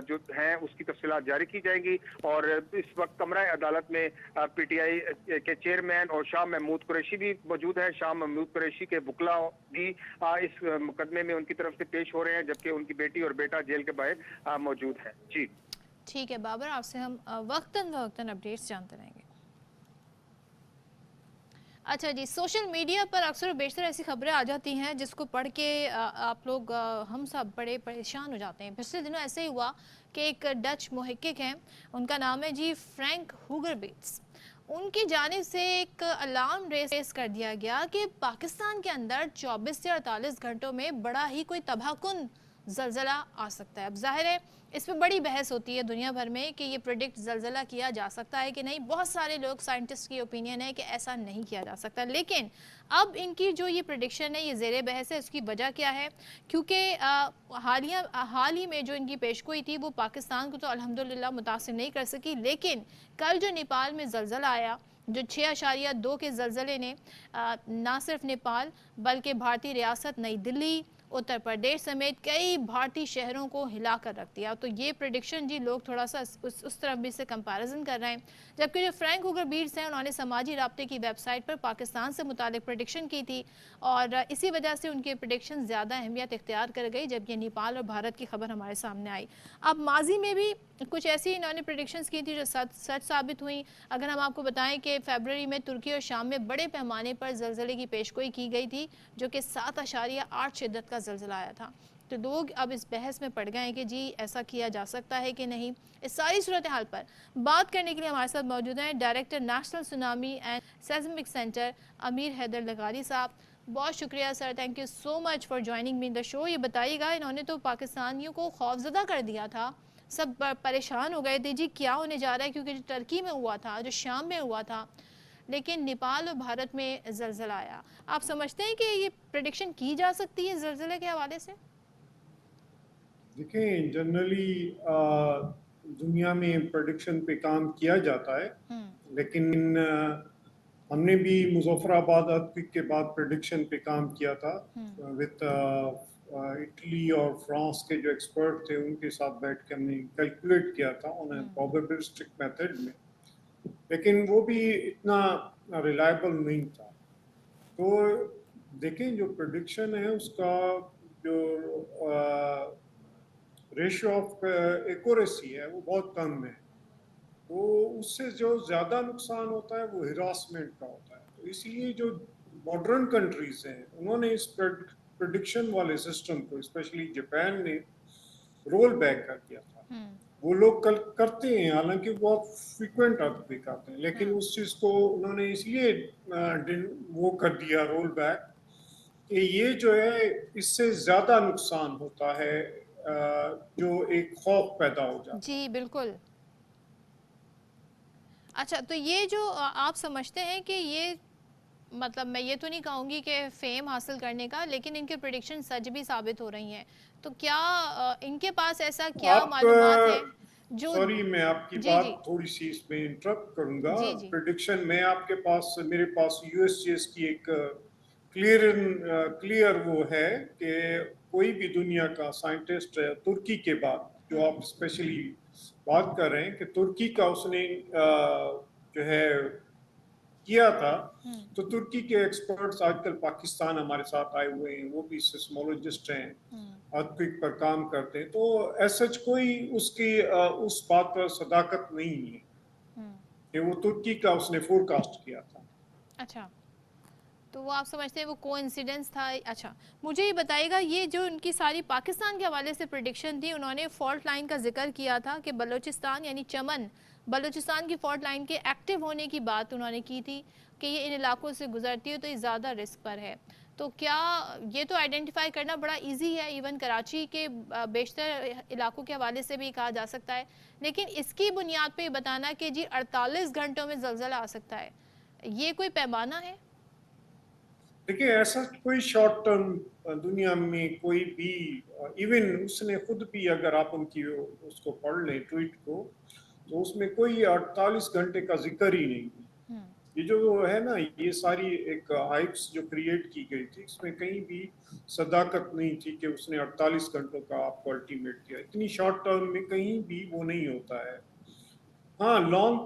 جو ہیں اس کی تفصیلات جاری کی جائیں گی، اور اس وقت کمرہ عدالت میں پی ٹی آئی کے چیئرمین اور شاہ محمود قریشی بھی موجود ہے۔ شاہ محمود قریشی کے وکلا بھی اس مقدمے میں ان کی طرف سے پیش ہو رہے ہیں، جبکہ ان کی بیٹی اور بیٹا جیل کے باہر موجود ہے۔ جی ٹھیک ہے بابر، آپ سے ہم وقتاً فوقتاً اپڈیٹس جانتے رہیں گے۔ اچھا جی، سوشل میڈیا پر اکثر و بیشتر ایسی خبریں آ جاتی ہیں جس کو پڑھ کے آپ لوگ، ہم سب بڑے پریشان ہو جاتے ہیں۔ پچھلے دنوں ایسے ہی ہوا کہ ایک ڈچ محقق ہیں، ان کا نام ہے جی فرینک ہوگر بیٹس، ان کی جانب سے ایک الارم ریس کر دیا گیا کہ پاکستان کے اندر 24 سے 48 گھنٹوں میں بڑا ہی کوئی تباہ کن زلزلہ آ سکتا ہے۔ اب ظاہر ہے اس پہ بڑی بحث ہوتی ہے دنیا بھر میں کہ یہ پریڈکٹ زلزلہ کیا جا سکتا ہے کہ نہیں۔ بہت سارے لوگ سائنٹسٹ کی اوپینین ہے کہ ایسا نہیں کیا جا سکتا، لیکن اب ان کی جو یہ پریڈکشن ہے یہ زیر بحث ہے۔ اس کی وجہ کیا ہے؟ کیونکہ حال ہی میں جو ان کی پیشگوئی تھی وہ پاکستان کو تو الحمدللہ متاثر نہیں کر سکی، لیکن کل جو نیپال میں زلزلہ آیا، جو 6.2 کے زلزلے نے نہ صرف نیپال بلکہ بھارتی ریاست نئی دلی، اتر پردیش سمیت کئی بھارتی شہروں کو ہلا کر رکھ دیا۔ تو یہ پریڈکشن جی لوگ تھوڑا سا اس طرف بھی سے کمپیریزن کر رہے ہیں، جبکہ جو فرینک ہوگر بیٹس ہیں انہوں نے سماجی رابطے کی ویب سائٹ پر پاکستان سے متعلق پریڈکشن کی تھی، اور اسی وجہ سے ان کی پریڈکشن زیادہ اہمیت اختیار کر گئی جب یہ نیپال اور بھارت کی خبر ہمارے سامنے آئی۔ اب ماضی میں بھی کچھ ایسی انہوں نے پریڈکشنز کی تھی جو سچ ثابت ہوئیں۔ اگر ہم آپ کو بتائیں کہ فیبروری میں ترکی اور شام میں بڑے پیمانے پر زلزلے کی پیشگوئی کی گئی تھی، جو کہ 7.8 شدت کا زلزلہ آیا تھا۔ تو لوگ اب اس بحث میں پڑ گئے ہیں کہ جی ایسا کیا جا سکتا ہے کہ نہیں۔ اس ساری صورتحال پر بات کرنے کے لیے ہمارے ساتھ موجود ہیں director national tsunami and seismic centre Amir Haider لغاری صاحب۔ بہت شکریہ sir, thank you so much for joining me in the show. یہ بتائیے گا، انہوں نے تو پاکستانیوں کو خوفزدہ کر دیا تھا، سب پریشان ہو گئے تھے جی کیا ہونے جا رہا ہے، کیونکہ جو ترکی میں ہوا تھا، جو شام میں ہوا تھا، لیکن نیپال اور بھارت میں زلزلہ آیا۔ آپ سمجھتے ہیں کہ یہ پریڈکشن کی جا سکتی ہے زلزلے کے حوالے سے؟ دیکھیں، جنرلی دنیا میں پریڈکشن پہ کام کیا جاتا ہے، لیکن ہم نے بھی مظفر آباد ارتھکویک کے بعد پریڈکشن پہ کام کیا تھا وتھ اٹلی اور فرانس کے جو ایکسپرٹ تھے ان کے ساتھ بیٹھ کے ہم نے کیلکولیٹ کیا تھا انہیں پروبیبلسٹک میتھڈ میں، لیکن وہ بھی اتنا ریلائبل نہیں تھا۔ تو دیکھیں جو پریڈکشن ہے اس کا جو ریشو آف ایکوریسی ہے وہ بہت کم ہے، تو اس سے جو زیادہ نقصان ہوتا ہے وہ ہراسمنٹ کا ہوتا ہے۔ تو اس لیے جو ماڈرن کنٹریز ہیں انہوں نے اس پریڈکشن والے سسٹم کو، اسپیشلی جاپان نے رول بیک کر دیا تھا۔ وہ لوگ کرتے ہیں، حالانکہ بہت فریکوینٹ ارتھکویک آتے ہیں، لیکن اس چیز کو انہوں نے اس لیے وہ کر دیا رول بیک کہ یہ جو ہے اس سے زیادہ نقصان ہوتا ہے، جو ایک خوف پیدا ہو جاتا ہے۔ جی بالکل۔ اچھا، تو یہ جو آپ سمجھتے ہیں کہ یہ، مطلب میں یہ تو نہیں کہوں گی کہ فیم حاصل کرنے کا، لیکن ان کے پریڈکشن سچ بھی ثابت ہو رہی ہیں، تو کیا ان کے پاس ایسا کیا معلومات ہے جو... سوری، میں آپ کی بات تھوڑی سی اس میں انٹرپٹ کروں گا۔ پریڈکشن میں آپ کے پاس، میرے پاس یو ایس جی ایس کی ایک کلیئر وہ ہے کہ کوئی بھی دنیا کا سائنٹسٹ ترکی کے بعد، جو آپ اسپیشلی بات کر رہے ہیں کہ ترکی کا اس نے جو ہے کیا تھا، تو ترکی کے ایکسپرٹس آج کل پاکستان ہمارے ساتھ آئے ہوئے ہیں، وہ بھی سیسمولوجسٹ ہیں، ارتھکویک پر کام کرتے ہیں، تو ایسا کوئی اس کی اس بات پر صداقت نہیں ہے کہ وہ ترکی کا اس نے فور کاسٹ کیا تھا۔ اچھا، تو وہ آپ سمجھتے ہیں وہ کوئنسیڈنس تھا؟ اچھا مجھے یہ بتائیے گا، یہ جو ان کی ساری پاکستان کے حوالے سے پریڈکشن تھی، انہوں نے فالٹ لائن کا ذکر کیا تھا کہ بلوچستان یعنی چمن بلوچستان کی فالٹ لائن کے ایکٹیو ہونے کی بات انہوں نے کی تھی کہ یہ ان علاقوں سے گزرتی ہے تو یہ زیادہ رسک پر ہے. تو کیا یہ تو آئیڈینٹیفائی کرنا بڑا ایزی ہے، ایون کراچی کے بیشتر علاقوں کے حوالے سے بھی کہا جا سکتا ہے، لیکن اس کی بنیاد پہ یہ بتانا کہ جی 48 گھنٹوں میں زلزلہ آ سکتا ہے، یہ کوئی پیمانہ ہے؟ دیکھیں ایسا کوئی شارٹ ٹرم دنیا میں کوئی بھی، ایون اس نے خود بھی اگر آپ ان کی اس کو پڑھ لیں ٹویٹ کو، تو اس میں کوئی 48 گھنٹے کا ذکر ہی نہیں. یہ جو ہے نا یہ ساری ایک ہائپس جو کریٹ کی گئی تھی، اس میں کہیں بھی صداقت نہیں تھی کہ اس نے 48 گھنٹوں کا آپ کو الٹیمیٹ کیا. اتنی شارٹ ٹرم میں کہیں بھی وہ نہیں ہوتا ہے. ہاں لانگ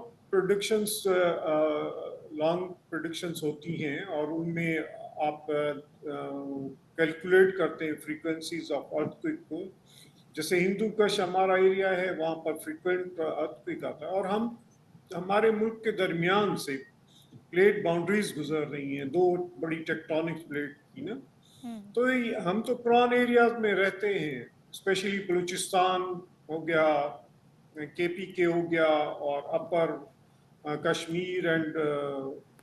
پریڈکشنز ہوتی ہیں اور ان میں آپ کیلکولیٹ کرتے ہیں فریکوینسیز آف ارتھکوئک کو. جیسے ہندو کش ہمارا ایریا ہے، وہاں پر فریکوینٹ ارتھکوئک آتا ہے، اور ہمارے ملک کے درمیان سے پلیٹ باؤنڈریز گزر رہی ہیں، 2 بڑی ٹیکٹونک پلیٹ کی نا. تو ہم تو پران ایریاز میں رہتے ہیں، اسپیشلی بلوچستان ہو گیا، کے پی کے ہو گیا، اور اپر کشمیر اینڈ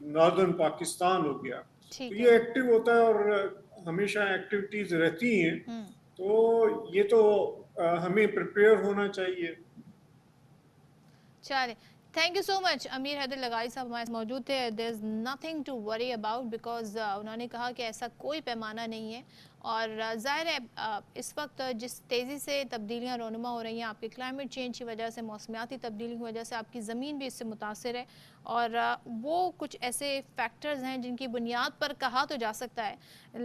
ناردرن پاکستان ہو گیا. تو یہ ایکٹیو ہوتا ہے اور ہمیشہ ایکٹیویٹیز رہتی ہیں. تو یہ تو ہمیں پریپیئر ہونا چاہیے. چلے thank you so much. Amir Haider لغاری صاحب ہمارے موجود تھے. There is nothing to worry about because انہوں نے کہا کہ ایسا کوئی پیمانہ نہیں ہے، اور ظاہر ہے اس وقت جس تیزی سے تبدیلیاں رونما ہو رہی ہیں آپ کے کلائمیٹ چینج کی وجہ سے، موسمیاتی تبدیلی کی وجہ سے، آپ کی زمین بھی اس سے متاثر ہے، اور وہ کچھ ایسے فیکٹرز ہیں جن کی بنیاد پر کہا تو جا سکتا ہے،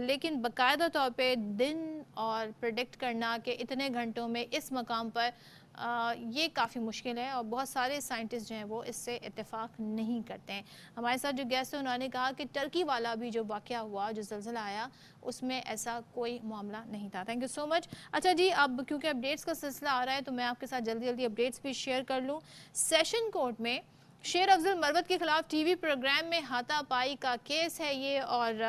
لیکن باقاعدہ طور پہ دن اور پریڈکٹ کرنا کہ اتنے گھنٹوں میں اس مقام پر یہ کافی مشکل ہے، اور بہت سارے سائنٹسٹ جو ہیں وہ اس سے اتفاق نہیں کرتے ہیں. ہمارے ساتھ جو گیسٹ ہیں انہوں نے کہا کہ ٹرکی والا بھی جو واقعہ ہوا، جو زلزلہ آیا، اس میں ایسا کوئی معاملہ نہیں تھا. تھینک یو سو مچ. اچھا جی، اب کیونکہ اپڈیٹس کا سلسلہ آ رہا ہے تو میں آپ کے ساتھ جلدی جلدی اپڈیٹس بھی شیئر کر لوں. سیشن کورٹ میں شیر افضل مروت کے خلاف ٹی وی پروگرام میں ہاتھا پائی کا کیس ہے یہ، اور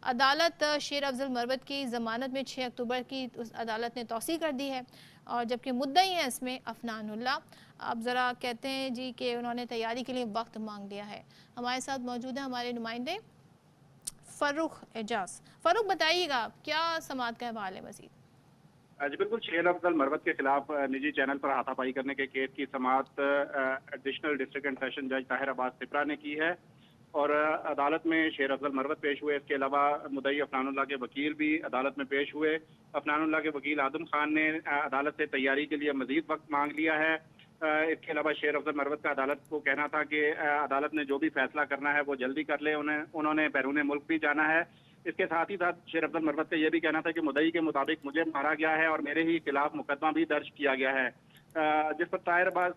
عدالت شیر افضل مروت کی ضمانت میں 6 اکتوبر کی عدالت نے توسیع کر دی ہے، اور جبکہ مدعی ہیں اس میں افنان اللہ. اب ذرا کہتے ہیں جی کہ انہوں نے تیاری کے لیے وقت مانگ لیا ہے. ہمارے ساتھ موجود ہیں ہمارے نمائندے فاروق اعجاز. فاروق بتائیے گا کیا سماعت کا حوالہ ہے مزید؟ جی بالکل، شیر افضل مروت کے خلاف نجی چینل پر ہاتھا پائی کرنے کے کیس کی سماعت ایڈیشنل ڈسٹرکٹ اینڈ سیشن جج طاہر عباس سپرا نے کی ہے، اور عدالت میں شیر افضل مروت پیش ہوئے. اس کے علاوہ مدعی افنان اللہ کے وکیل بھی عدالت میں پیش ہوئے. افنان اللہ کے وکیل آدم خان نے عدالت سے تیاری کے لیے مزید وقت مانگ لیا ہے. اس کے علاوہ شیر افضل مروت کا عدالت کو کہنا تھا کہ عدالت نے جو بھی فیصلہ کرنا ہے وہ جلدی کر لے، انہوں نے بیرون ملک بھی جانا ہے. اس کے ساتھ ہی ساتھ شیر افضل مروت کا یہ بھی کہنا تھا کہ مدعی کے مطابق مجھے مارا گیا ہے اور میرے ہی خلاف مقدمہ بھی درج کیا گیا ہے، جس پر طاہر عباس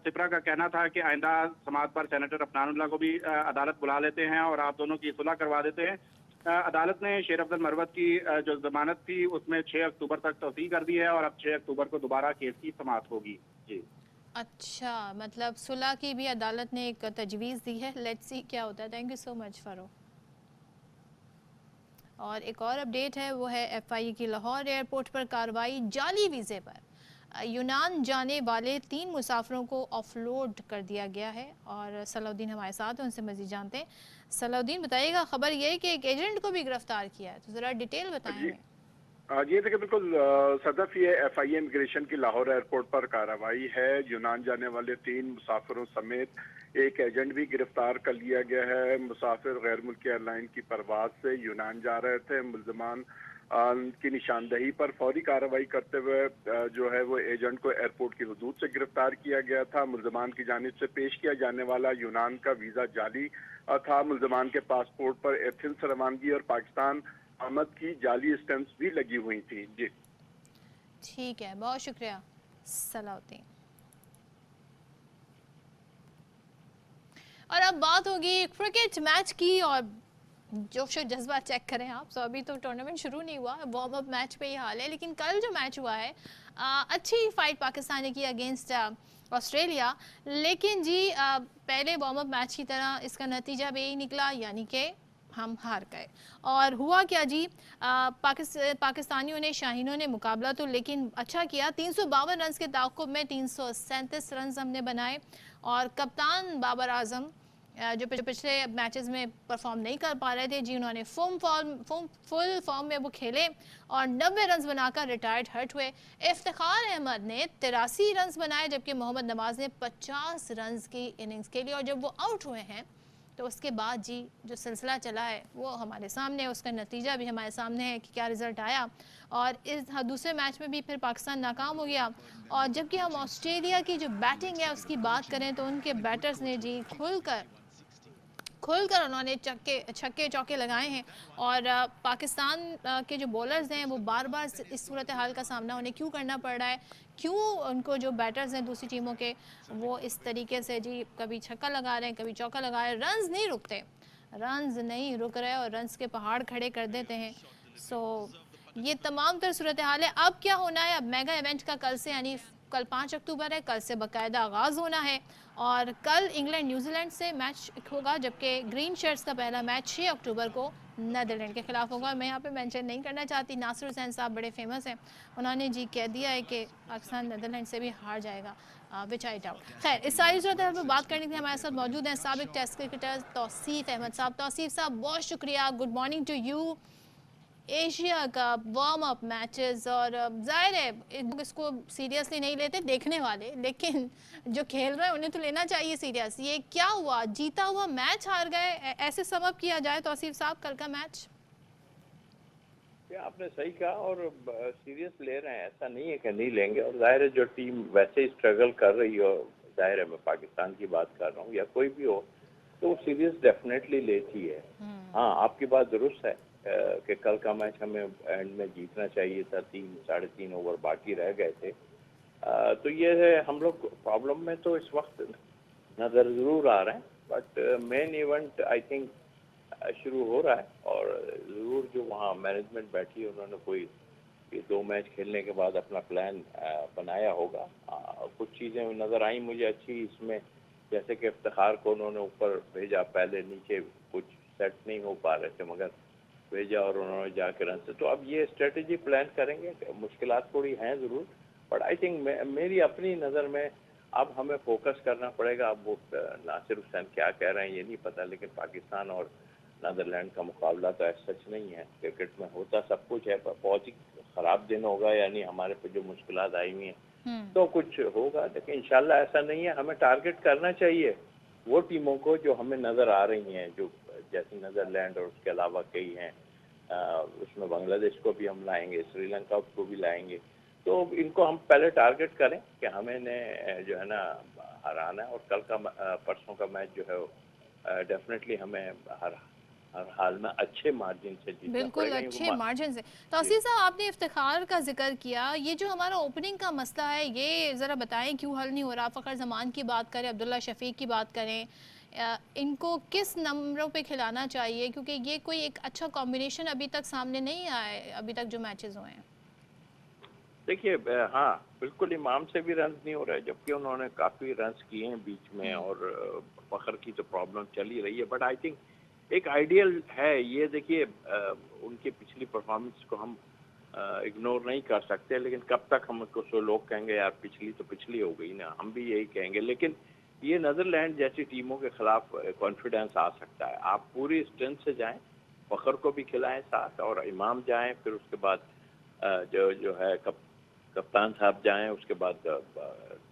سپرا کا کہنا تھا کہ آئندہ سماعت پر سینیٹر افنان اللہ کو بھی عدالت بلا لیتے ہیں اور آپ دونوں کی صلح کروا دیتے ہیں. عدالت نے شیر افضل مروت کی جو ضمانت تھی اس میں 6 اکتوبر تک توسیع کر دی ہے، اور اب 6 اکتوبر کو دوبارہ کیس کی سماعت ہوگی. جی اچھا، مطلب صلح کی بھی عدالت نے ایک تجویز دی ہے. لیٹس سی کیا ہوتا ہے. تھینک یو سو مچ فاروق. اور ایک اور اپڈیٹ ہے، وہ ہے ایف آئی کی لاہور ایئرپورٹ پر کارروائی. جعلی ویزے پر یونان جانے والے 3 مسافروں کو آف لوڈ کر دیا گیا ہے، اور صلاح الدین ہمارے ساتھ ہیں، ان سے مزید جانتے ہیں. صلاح الدین بتائیے گا، خبر یہ ہے کہ ایک ایجنٹ کو بھی گرفتار کیا ہے، تو ذرا ڈیٹیل بتائیں ہمیں. جی دیکھیں بالکل صدف یہ ایف آئی امیگریشن کی لاہور ایئرپورٹ پر کارروائی ہے. یونان جانے والے 3 مسافروں سمیت ایک ایجنٹ بھی گرفتار کر لیا گیا ہے. مسافر غیر ملکی ایئر لائن کی پرواز سے یونان جا رہے تھے. ملزمان کی نشاندہی پر فوری کارروائی کرتے ہوئے جو ہے وہ ایجنٹ کو ایئرپورٹ کی حدود سے گرفتار کیا گیا تھا. ملزمان کی جانب سے پیش کیا جانے والا یونان کا ویزا جعلی تھا. ملزمان کے پاسپورٹ پر ایتھنز سے روانگی اور پاکستان آمد کی جعلی اسٹیمپس بھی لگی ہوئی تھیں. جی ٹھیک ہے، بہت شکریہ صلاح الدین. اور اب بات ہوگی کرکٹ میچ کی، اور جوش و جذبہ چیک کریں آپ. سو ابھی تو ٹورنامنٹ شروع نہیں ہوا، وارم اپ میچ پہ یہ حال ہے، لیکن کل جو میچ ہوا ہے اچھی فائٹ پاکستان نے کی اگینسٹ آسٹریلیا. لیکن جی پہلے وارم اپ میچ کی طرح اس کا نتیجہ بھی یہی نکلا، یعنی کہ ہم ہار گئے. اور ہوا کیا جی, پاکستانیوں نے, شاہینوں نے مقابلہ تو لیکن اچھا کیا. 352 رنز کے تعاقب میں 337 رنز ہم نے بنائے, اور کپتان بابر اعظم جو پچھلے میچز میں پرفارم نہیں کر پا رہے تھے جی, انہوں نے فل فارم میں وہ کھیلے اور 90 رنز بنا کر ریٹائرڈ ہرٹ ہوئے. افتخار احمد نے 83 رنز بنائے, جبکہ محمد نواز نے 50 رنز کی اننگز کے لیے, اور جب وہ آؤٹ ہوئے ہیں تو اس کے بعد جی جو سلسلہ چلا ہے وہ ہمارے سامنے ہے, اس کا نتیجہ بھی ہمارے سامنے ہے کہ کیا رزلٹ آیا. اور اس دوسرے میچ میں بھی پھر پاکستان ناکام ہو گیا. اور جبکہ ہم آسٹریلیا کی جو بیٹنگ ہے اس کی بات کریں تو ان کے بیٹرز نے جی کھل کر انہوں نے چھکے چوکے لگائے ہیں. اور پاکستان کے جو بولرز ہیں وہ بار بار اس صورتحال کا سامنا انہیں کیوں کرنا پڑ رہا ہے, کیوں ان کو جو بیٹرز ہیں دوسری ٹیموں کے وہ اس طریقے سے جی کبھی چھکا لگا رہے ہیں کبھی چوکا لگا رہے ہیں, رنز نہیں رک رہے اور رنز کے پہاڑ کھڑے کر دیتے ہیں. سو یہ تمام تر صورتحال ہے. اب کیا ہونا ہے, اب میگا ایونٹ کا کل سے, یعنی کل 5 اکتوبر ہے, کل سے باقاعدہ آغاز ہونا ہے. اور کل انگلینڈ نیوزی لینڈ سے میچ ہوگا, جبکہ گرین شرٹس کا پہلا میچ 6 اکتوبر کو نیدرلینڈ کے خلاف ہوگا. میں یہاں پہ مینشن نہیں کرنا چاہتی, ناصر حسین صاحب بڑے فیمس ہیں, انہوں نے جی کہہ دیا ہے کہ پاکستان نیدرلینڈ سے بھی ہار جائے گا, وچ آئی ڈاؤٹ. خیر, اس ساری صورتحال پہ بات کرنے کے لیے ہمارے ساتھ موجود ہیں سابق ٹیسٹ کرکٹر توصیف احمد صاحب. توصیف صاحب بہت شکریہ, good morning to you. Asia کا وارم اپ میچز, اور ظاہر ہے اس کو سیریسلی نہیں لیتے دیکھنے والے, لیکن جو کھیل رہے ہیں انہیں تو لینا چاہیے سیریس. یہ کیا ہوا, جیتا ہوا میچ ہار گئے, ایسے سم اپ کیا جائے توصیف صاحب کل کا میچ؟ آپ نے صحیح کہا, اور سیریس لے رہے ہیں, ایسا نہیں ہے کہ نہیں لیں گے. اور ظاہر ہے جو ٹیم ویسے ہی اسٹرگل کر رہی ہو, ظاہر ہے میں پاکستان کی بات کر رہا ہوں یا کوئی بھی ہو, تو وہ سیریس ڈیفینیٹلی لیتی ہے. ہاں, آپ کی بات درست ہے کہ کل کا میچ ہمیں اینڈ میں جیتنا چاہیے تھا, 3-3.5 اوور باقی رہ گئے تھے. تو یہ ہے, ہم لوگ پرابلم میں تو اس وقت نظر ضرور آ رہے ہیں, but main event I think شروع ہو رہا ہے. اور ضرور جو وہاں مینجمنٹ بیٹھی ہے انہوں نے کوئی یہ 2 میچ کھیلنے کے بعد اپنا پلان بنایا ہوگا. کچھ چیزیں نظر آئیں مجھے اچھی اس میں, جیسے کہ افتخار کو انہوں نے اوپر بھیجا, پہلے نیچے کچھ سیٹ نہیں ہو پا رہے تھے مگر بھیجا اور انہوں نے جا کے رن سے. تو اب یہ اسٹریٹجی پلان کریں گے, مشکلات تھوڑی ہیں ضرور, بٹ آئی تھنک میری اپنی نظر میں اب ہمیں فوکس کرنا پڑے گا. اب وہ ناصر حسین کیا کہہ رہے ہیں یہ نہیں پتہ, لیکن پاکستان اور نیدرلینڈ کا مقابلہ تو ایسا سچ نہیں ہے. کرکٹ میں ہوتا سب کچھ ہے, بہت ہی خراب دن ہوگا, یعنی ہمارے پہ جو مشکلات آئی ہوئی ہیں تو کچھ ہوگا, لیکن انشاءاللہ ایسا نہیں ہے. ہمیں ٹارگٹ کرنا چاہیے وہ ٹیموں کو جو ہمیں نظر آ رہی ہیں, جو جیسے نیدرلینڈ اور اس کے علاوہ کئی ہیں, اس میں بنگلہ دیش کو بھی ہم لائیں گے, سری لنکا کو بھی لائیں گے. تو ان کو ہم پہلے ٹارگٹ کریں کہ ہمیں نے جو ہے نا ہرانا ہے. اور کل کا پرسوں کا میچ جو ہے ڈیفینیٹلی ہمیں ہر حال میں اچھے مارجن سے جیتنا پڑے بالکل گا. اچھے مارجن سے. توصیف صاحب آپ نے افتخار کا ذکر کیا, یہ جو ہمارا اوپننگ کا مسئلہ ہے یہ ذرا بتائیں کیوں حل نہیں ہو رہا؟ فخر زمان کی بات کریں, عبداللہ شفیق کی بات کریں, ان کو کس نمبروں پہ کھلانا چاہیے, کیونکہ یہ کوئی ایک اچھا کمبینیشن ابھی تک سامنے نہیں آیا ہے ابھی تک جو میچز ہوئے ہیں. دیکھیے ہاں بالکل, امام سے بھی رنز نہیں ہو رہے جبکہ انہوں نے کافی رنز کیے ہیں بیچ میں, اور فخر کی تو پرابلم چل ہی رہی ہے. بٹ آئی تھنک ایک آئیڈیل ہے یہ. دیکھیے ان کی پچھلی پرفارمنس کو ہم اگنور نہیں کر سکتے, لیکن کب تک ہم کو سو لوگ کہیں گے یار پچھلی تو پچھلی ہو گئی نا, ہم بھی یہی کہیں گے. لیکن یہ نیدرلینڈ جیسی ٹیموں کے خلاف کانفیڈنس آ سکتا ہے. آپ پوری اسٹرینتھ سے جائیں, فخر کو بھی کھلائیں ساتھ, اور امام جائیں, پھر اس کے بعد جو ہے کپتان صاحب جائیں, اس کے بعد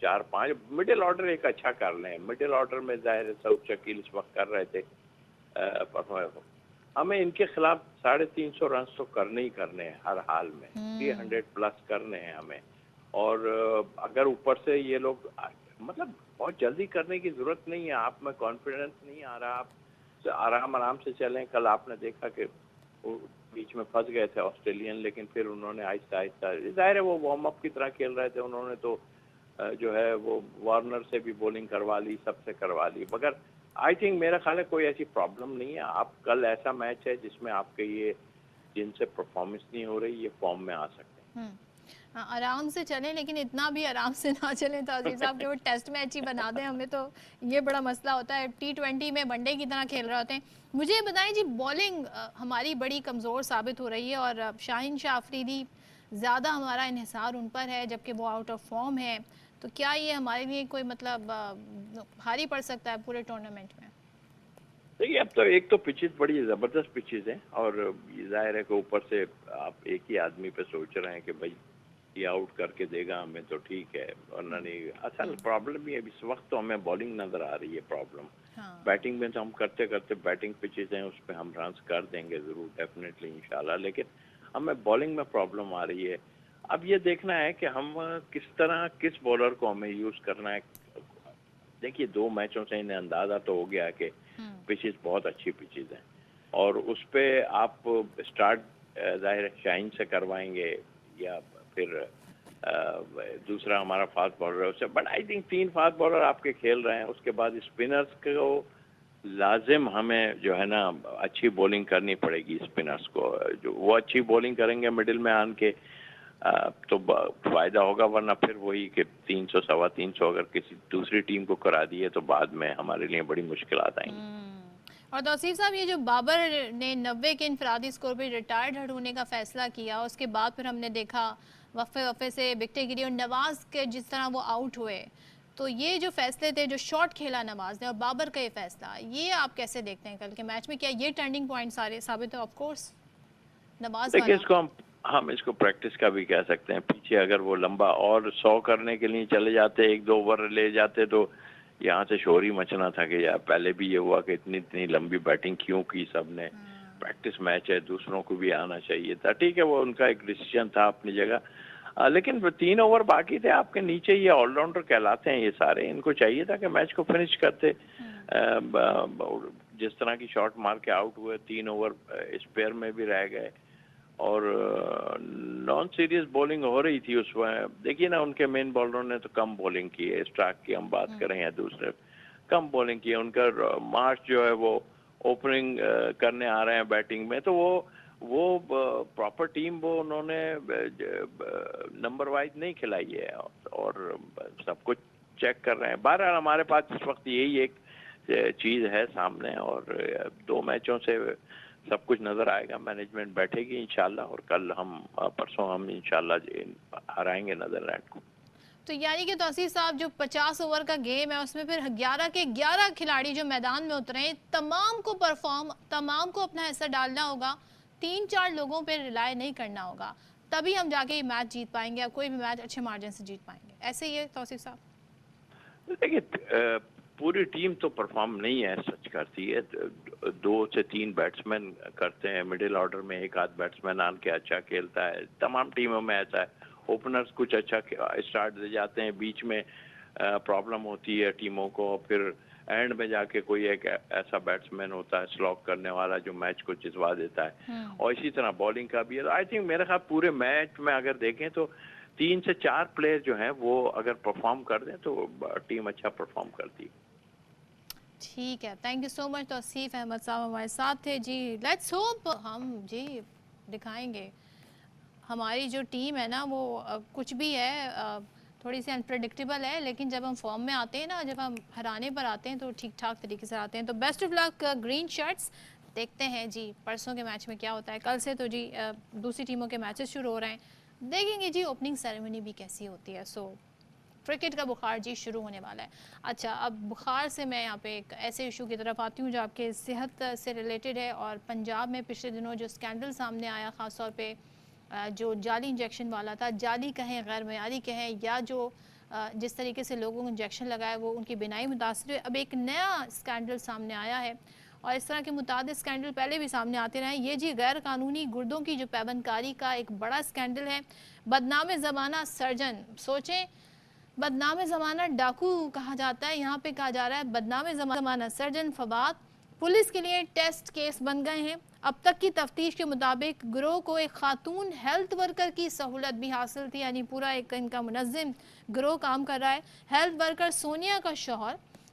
4-5 مڈل آرڈر ایک اچھا کر لیں. مڈل آرڈر میں ظاہر سعود شکیل اس وقت کر رہے تھے, ہمیں ان کے خلاف 350 رنز تو کرنے ہی کرنے ہیں ہر حال میں, 300 پلس کرنے ہیں ہمیں. اور اگر اوپر سے یہ لوگ مطلب بہت جلدی کرنے کی ضرورت نہیں ہے. آپ میں کانفیڈنس نہیں آ رہا, آپ آرام سے چلیں. کل آپ نے دیکھا کہ بیچ میں پھنس گئے تھے آسٹریلین, لیکن پھر انہوں نے آہستہ ظاہر ہے وہ وارم اپ کی طرح کھیل رہے تھے, انہوں نے تو جو ہے وہ وارنر سے بھی بولنگ کروا لی, سب سے کروا لی. مگر آئی تھنک میرا خیال ہے کوئی ایسی پرابلم نہیں ہے. آپ کل ایسا میچ ہے جس میں آپ کے یہ جن سے پرفارمنس نہیں ہو رہی یہ فارم میں آ سکتے ہیں. ہاں آرام سے چلیں لیکن اتنا بھی آرام سے نہ چلیں توصیف صاحب کہ وہ ٹیسٹ میچ ہی بنا دیں. ہمیں تو یہ بڑا مسئلہ ہوتا ہے, T20 میں ون ڈے کی طرح کھیل رہے ہوتے ہیں. مجھے یہ بتائیں جی, بولنگ ہماری بڑی کمزور ثابت ہو رہی ہے اور شاہین شاہ آفریدی زیادہ ہمارا انحصار ان پر ہے جبکہ وہ آؤٹ آف فارم ہے, تو کیا یہ ہمارے لیے کوئی مطلب بھاری پڑ سکتا ہے پورے ٹورنامنٹ میں؟ دیکھیے اب تو ایک تو پچز بڑی زبردست پچز ہیں اور ظاہر ہے کہ اوپر سے آپ ایک ہی آدمی پہ سوچ رہے ہیں کہ بھائی یہ آؤٹ کر کے دے گا ہمیں تو ٹھیک ہے, ورنہ نہیں. اصل پرابلم یہ اس وقت تو ہمیں بالنگ نظر آ رہی ہے پرابلم. بیٹنگ میں تو ہم کرتے کرتے بیٹنگ پچز ہیں اس پہ ہم رنس کر دیں گے ضرور ڈیفینیٹلی انشاءاللہ, لیکن ہمیں بالنگ میں پرابلم آ رہی ہے. اب یہ دیکھنا ہے کہ ہم کس طرح کس بولر کو ہمیں یوز کرنا ہے. دیکھیے 2 میچوں سے انہیں اندازہ تو ہو گیا کہ پچز بہت اچھی پچز ہیں اور اس پہ آپ اسٹارٹ ظاہر شاہین سے کروائیں گے یا پھر دوسرا ہمارا فاسٹ بالر ہے اس سے, but I think 3 fast bowler آپ کے کھیل رہے ہیں. اس کے بعد اسپنرز کو لازم ہمیں جو ہے نا اچھی بولنگ کرنی پڑے گی. اسپنرز کو جو وہ اچھی بولنگ کریں گے مڈل میں آن کے تو فائدہ ہوگا, ورنہ پھر وہی کہ 300 سوا 300 اگر کسی دوسری ٹیم کو کرا دیے تو بعد میں ہمارے لیے بڑی مشکلات آئیں گی. اور توصیف صاحب یہ جو بابر نے 90 کے انفرادی سکور پہ ریٹائرڈ ہونے کا فیصلہ کیا, اس کے بعد پھر ہم نے دیکھا وقفے سے وکٹیں گری اور نواز کے جس طرح وہ آؤٹ ہوئے, تو یہ جو فیصلے تھے جو شارٹ کھیلا نواز نے اور بابر کا یہ فیصلہ, یہ آپ کیسے دیکھتے ہیں کل کے میچ میں؟ کیا یہ ٹرننگ پوائنٹ سارے ثابت ہے؟ آف کورس نواز دیکھیں والا ہم اس کو پریکٹس کا بھی کہہ سکتے ہیں. پیچھے اگر وہ لمبا اور 100 کرنے کے لیے چلے جاتے 1-2 اوور لے جاتے تو یہاں سے شور ہی مچنا تھا کہ یار پہلے بھی یہ ہوا کہ اتنی لمبی بیٹنگ کیوں کی سب نے. پریکٹس میچ ہے, دوسروں کو بھی آنا چاہیے تھا. ٹھیک ہے وہ ان کا ایک ڈیسیجن تھا اپنی جگہ, لیکن 3 اوور باقی تھے آپ کے نیچے. یہ آل راؤنڈر کہلاتے ہیں یہ سارے, ان کو چاہیے تھا کہ میچ کو فنش کرتے. جس طرح کی شاٹ مار کے آؤٹ ہوئے, 3 اوور اسپیئر میں بھی رہ گئے اور نان سیریس بولنگ ہو رہی تھی اس وقت. دیکھیے نا ان کے مین بالروں نے تو کم بولنگ کی ہے, اسٹارک کی ہم بات کریں یا دوسرے کم بولنگ کی ہے. ان کا مارچ جو ہے وہ اوپننگ کرنے آ رہے ہیں بیٹنگ میں, تو وہ پراپر ٹیم وہ انہوں نے نمبر وائز نہیں کھلائی ہے اور سب کچھ چیک کر رہے ہیں. بہرحال ہمارے پاس اس وقت یہی ایک چیز ہے سامنے اور 2 میچوں سے سب کچھ نظر آئے گا. مینجمنٹ بیٹھے گی انشاءاللہ اور کل پرسوں ہم انشاءاللہ ہرائیں گے نیدرلینڈ کو. تو یعنی کہ توصیف صاحب جو 50 اوور کا گیم ہے اس میں پھر 11 کے 11 کھلاڑی جو میدان میں اترے ہیں, تمام کو اپنا حصہ ڈالنا ہوگا. 3-4 لوگوں پہ ریلائے نہیں کرنا ہوگا, تبھی ہم جا کے یہ میچ جیت پائیں گے, یا کوئی بھی میچ اچھے مارجن سے جیت پائیں گے. ایسے ہی ہے توصیف صاحب؟ دیکھیے پوری ٹیم تو پرفارم نہیں ہے سچ کرتی ہے. 2 سے 3 بیٹسمین کرتے ہیں مڈل آرڈر میں, 1-8 بیٹسمین آن کے اچھا کھیلتا ہے. تمام ٹیموں میں ایسا ہے. اوپنرز کچھ اچھا اسٹارٹ دے جاتے ہیں, بیچ میں پرابلم ہوتی ہے ٹیموں کو, پھر اینڈ میں جا کے کوئی ایک ایسا بیٹسمین ہوتا ہے سلاک کرنے والا جو میچ کو جتوا دیتا ہے. اور اسی طرح بالنگ کا بھی ہے. آئی تھنک میرے خیال پورے میچ میں اگر دیکھیں تو 3 سے 4 پلیئر جو ہیں وہ اگر پرفارم کر دیں تو ٹیم اچھا پرفارم کرتی ہے. ٹھیک ہے, تھینک یو سو مچ. توصیف احمد صاحب ہمارے ساتھ تھے جی. لیٹس ہوپ ہم جی دکھائیں گے. ہماری جو ٹیم ہے نا وہ کچھ بھی ہے تھوڑی سی انپریڈکٹیبل ہے, لیکن جب ہم فارم میں آتے ہیں نا, جب ہم ہرانے پر آتے ہیں تو ٹھیک ٹھاک طریقے سے آتے ہیں. تو best of luck green shirts. دیکھتے ہیں جی پرسوں کے میچ میں کیا ہوتا ہے. کل سے تو جی دوسری ٹیموں کے میچز شروع ہو رہے ہیں, دیکھیں گے جی اوپننگ سیریمنی بھی کیسی ہوتی ہے. سو کرکٹ کا بخار جی شروع ہونے والا ہے. اچھا, اب بخار سے میں یہاں پہ ایک ایسے ایشو کی طرف آتی ہوں جو آپ کے صحت سے ریلیٹڈ ہے. اور پنجاب میں پچھلے دنوں جو اسکینڈل سامنے آیا, خاص طور پہ جو جعلی انجیکشن والا تھا, جعلی کہیں غیر معیاری کہیں یا جو جس طریقے سے لوگوں کو انجیکشن لگایا وہ ان کی بینائی متاثر ہوئی. اب ایک نیا اسکینڈل سامنے آیا ہے اور اس طرح کے متعدد اسکینڈل پہلے بھی سامنے آتے رہے. یہ جی غیر قانونی گردوں کی جو پیوند کاری کا ایک بڑا اسکینڈل ہے. بدنام زمانہ سرجن, سوچیں بدنام زمانہ ڈاکو کہا جاتا ہے, یہاں پہ کہا جا رہا ہے بدنام زمانہ سرجن فواد پولیس کے لیے ٹیسٹ کیس بن گئے ہیں. اب تک کی تفتیش کے مطابق گروہ کو ایک خاتون ہیلتھ ورکر کی سہولت بھی حاصل تھی, یعنی پورا ایک ان کا منظم گروہ کام کر رہا ہے. ہیلتھ ورکر سونیا کا شوہر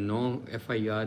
9 FIR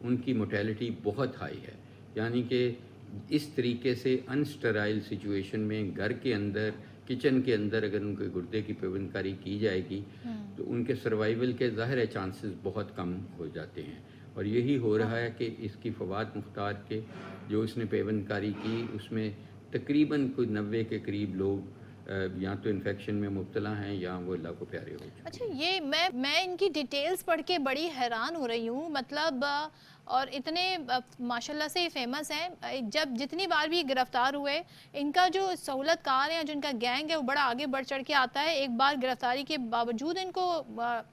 ان کی موٹیلٹی بہت ہائی ہے. یعنی کہ اس طریقے سے انسٹرائل سچویشن میں گھر کے اندر کچن کے اندر اگر ان کے گردے کی پیوند کاری کی جائے گی تو ان کے سروائیول کے ظاہر ہے چانسز بہت کم ہو جاتے ہیں. اور یہی ہو رہا ہے کہ اس کی فواد مختار کے جو اس نے پیوند کاری کی اس میں تقریباً کوئی 90 کے قریب لوگ یا تو انفیکشن میں مبتلا ہیں یا وہ اللہ کو پیارے ہو چکے. اچھا یہ میں ان کی ڈیٹیلز پڑھ کے بڑی حیران ہو رہی ہوں. مطلب اور اتنے ماشاءاللہ سے فیمس ہیں. جب جتنی بار بھی گرفتار ہوئے ان کا جو سہولت کار ہے جو ان کا گینگ ہے وہ بڑا آگے بڑھ چڑھ کے آتا ہے. ایک بار گرفتاری کے باوجود ان کو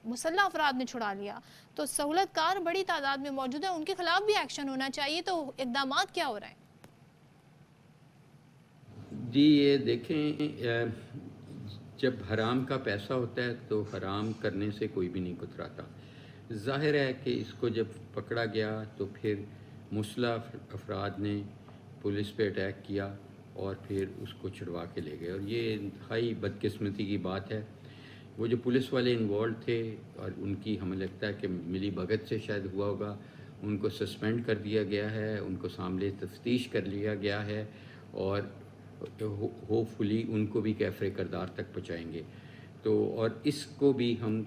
مسلح افراد نے چھڑا لیا. تو سہولت کار بڑی تعداد میں موجود ہے, ان کے خلاف بھی ایکشن ہونا چاہیے. تو اقدامات کیا ہو رہے ہیں؟ جی یہ دیکھیں, جب حرام کا پیسہ ہوتا ہے تو حرام کرنے سے کوئی بھی نہیں کتراتا. ظاہر ہے کہ اس کو جب پکڑا گیا تو پھر مسلح افراد نے پولیس پہ اٹیک کیا اور پھر اس کو چھڑوا کے لے گئے. اور یہ انتہائی بدقسمتی کی بات ہے. وہ جو پولیس والے انوالو تھے اور ان کی ہمیں لگتا ہے کہ ملی بھگت سے شاید ہوا ہوگا, ان کو سسپینڈ کر دیا گیا ہے, ان کو سامنے تفتیش کر لیا گیا ہے اور ہوپ فلی ان کو بھی کیفر کردار تک پہنچائیں گے. تو اور اس کو بھی ہم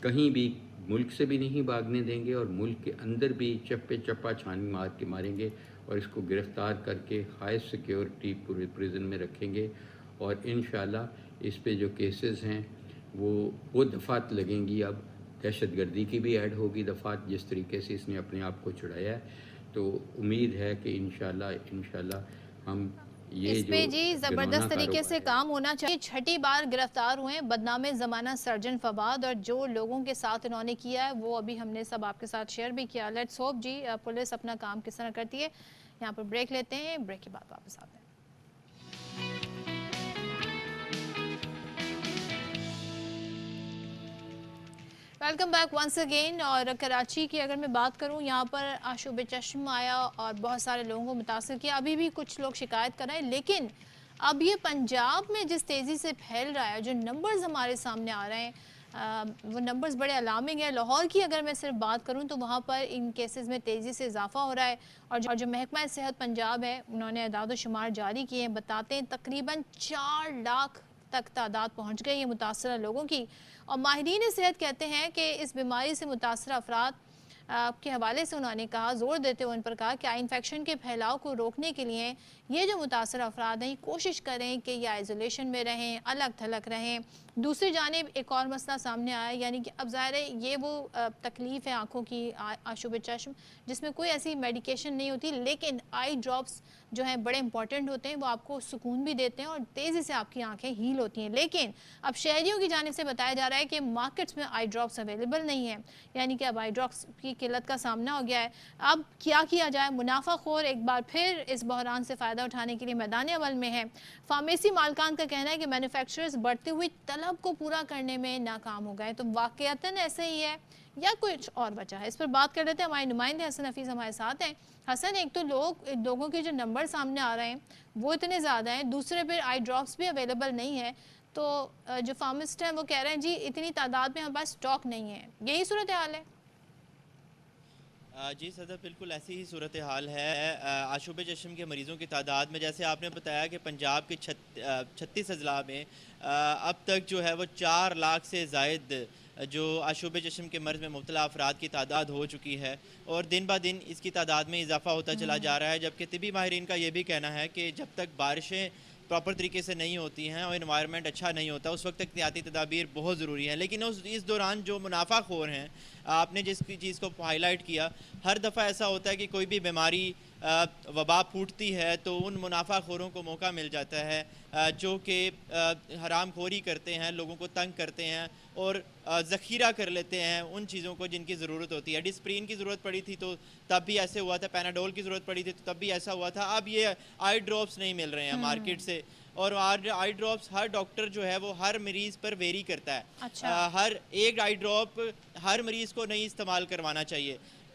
کہیں بھی ملک سے بھی نہیں بھاگنے دیں گے اور ملک کے اندر بھی چپے چپا چھانی مار کے ماریں گے اور اس کو گرفتار کر کے ہائی سیکیورٹی پریزن میں رکھیں گے. اور انشاءاللہ اس پہ جو کیسز ہیں وہ دفعات لگیں گی. اب دہشت گردی کی بھی ایڈ ہوگی دفعات, جس طریقے سے اس نے اپنے آپ کو چھڑایا ہے. تو امید ہے کہ انشاءاللہ ہم اس پہ جی زبردست طریقے سے کام ہونا چاہیے. چھٹی بار گرفتار ہوئے بدنام زمانہ سرجن فواد, اور جو لوگوں کے ساتھ انہوں نے کیا ہے وہ ابھی ہم نے سب آپ کے ساتھ شیئر بھی کیا. لیٹس ہوپ جی پولیس اپنا کام کس طرح کرتی ہے. یہاں پر بریک لیتے ہیں, بریک کے بعد واپس آتے ہیں. Welcome back once again. اور کراچی کی اگر میں بات کروں, یہاں پر آشوب چشم آیا اور بہت سارے لوگوں کو متاثر کیا. ابھی بھی کچھ لوگ شکایت کر رہے ہیں, لیکن اب یہ پنجاب میں جس تیزی سے پھیل رہا ہے, جو نمبرز ہمارے سامنے آ رہے ہیں وہ نمبرز بڑے الارمنگ ہیں. لاہور کی اگر میں صرف بات کروں تو وہاں پر ان کیسز میں تیزی سے اضافہ ہو رہا ہے. اور جو محکمہ صحت پنجاب ہے انہوں نے اعداد و شمار جاری کیے ہیں, بتاتے ہیں تقریباً 4 لاکھ تک تعداد پہنچ گئی ہے متاثرہ لوگوں کی. اور ماہرین صحت کہتے ہیں کہ اس بیماری سے متاثرہ افراد کے حوالے سے انہوں نے کہا, زور دیتے ہوئے ان پر کہا کہ انفیکشن کے پھیلاؤ کو روکنے کے لیے یہ جو متاثرہ افراد ہیں کوشش کریں کہ یہ آئزولیشن میں رہیں, الگ تھلگ رہیں. دوسری جانب ایک اور مسئلہ سامنے آیا, یعنی کہ اب ظاہر ہے یہ وہ تکلیف ہے آنکھوں کی, آشوب چشم, جس میں کوئی ایسی میڈیکیشن نہیں ہوتی, لیکن آئی ڈراپس جو ہیں بڑے امپورٹنٹ ہوتے ہیں, وہ آپ کو سکون بھی دیتے ہیں اور تیزی سے آپ کی آنکھیں ہیل ہوتی ہیں. لیکن اب شہریوں کی جانب سے بتایا جا رہا ہے کہ مارکیٹس میں آئی ڈراپس اویلیبل نہیں ہیں, یعنی کہ اب آئی ڈراپس کی قلت کا سامنا ہو گیا ہے. اب کیا جائے؟ منافع خور ایک بار پھر اس بحران سے فائدہ اٹھانے کے لیے میدان عمل میں ہے. فارمیسی مالکان کا کہنا ہے کہ مینوفیکچررز بڑھتی ہوئی طلب کو پورا کرنے میں ناکام ہو گئے. تو واقعتاً ایسے ہی ہے یا کچھ اور وجہ ہے؟ اس پر بات کر لیتے ہیں. ہمارے نمائندے حسن حفیظ ہمارے ساتھ ہیں. حسن, ایک تو لوگوں کے جو نمبر سامنے آ رہے ہیں وہ اتنے زیادہ ہیں, دوسرے پھر آئی ڈراپس بھی اویلیبل نہیں ہے. تو جو فارمسٹ ہیں وہ کہہ رہے ہیں جی اتنی تعداد میں ہمارے پاس سٹاک نہیں ہے. یہی صورتحال ہے؟ جی صدر, بالکل ایسی ہی صورتحال ہے. آشوب چشم کے مریضوں کی تعداد میں جیسے آپ نے بتایا کہ پنجاب کے 36 اضلاع میں اب تک جو ہے وہ 4 لاکھ سے زائد جو آشوب چشم کے مرض میں مبتلا افراد کی تعداد ہو چکی ہے, اور دن بہ دن اس کی تعداد میں اضافہ ہوتا چلا جا رہا ہے. جبکہ طبی ماہرین کا یہ بھی کہنا ہے کہ جب تک بارشیں پراپر طریقے سے نہیں ہوتی ہیں اور انوائرمنٹ اچھا نہیں ہوتا اس وقت احتیاطی تدابیر بہت ضروری ہیں. لیکن اس دوران جو منافع خور ہیں, آپ نے جس چیز کو ہائی لائٹ کیا, ہر دفعہ ایسا ہوتا ہے کہ کوئی بھی بیماری وبا پھوٹتی ہے تو ان منافع خوروں کو موقع مل جاتا ہے جو کہ حرام خوری کرتے ہیں, لوگوں کو تنگ کرتے ہیں اور ذخیرہ کر لیتے ہیں ان چیزوں کو جن کی ضرورت ہوتی ہے. ڈسپرین کی ضرورت پڑی تھی تو تب بھی ایسے ہوا تھا, پیناڈول کی ضرورت پڑی تھی تو تب بھی ایسا ہوا تھا. اب یہ آئی ڈراپس نہیں مل رہے ہیں مارکیٹ سے, اور آئی ڈراپس ہر ڈاکٹر جو ہے وہ ہر مریض پر ویری کرتا ہے. ہر ایک آئی ڈراپ ہر مریض کو نہیں استعمال کروانا چاہیے.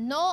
9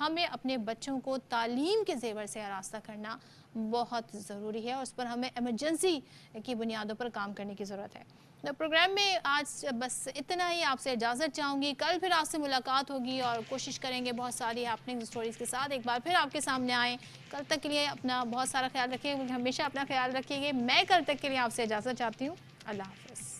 ہمیں اپنے بچوں کو تعلیم کے زیور سے آراستہ کرنا بہت ضروری ہے اور اس پر ہمیں ایمرجنسی کی بنیادوں پر کام کرنے کی ضرورت ہے۔ پروگرام میں آج بس اتنا ہی، آپ سے اجازت چاہوں گی، کل پھر آپ سے ملاقات ہوگی اور کوشش کریں گے بہت ساری ہیپننگ سٹوریز کے ساتھ ایک بار پھر آپ کے سامنے آئیں۔ کل تک کے لیے اپنا بہت سارا خیال رکھیں، ہمیشہ اپنا خیال رکھیں گے۔ میں کل تک کے لیے آپ سے اجازت چاہتی ہوں۔ اللہ حافظ۔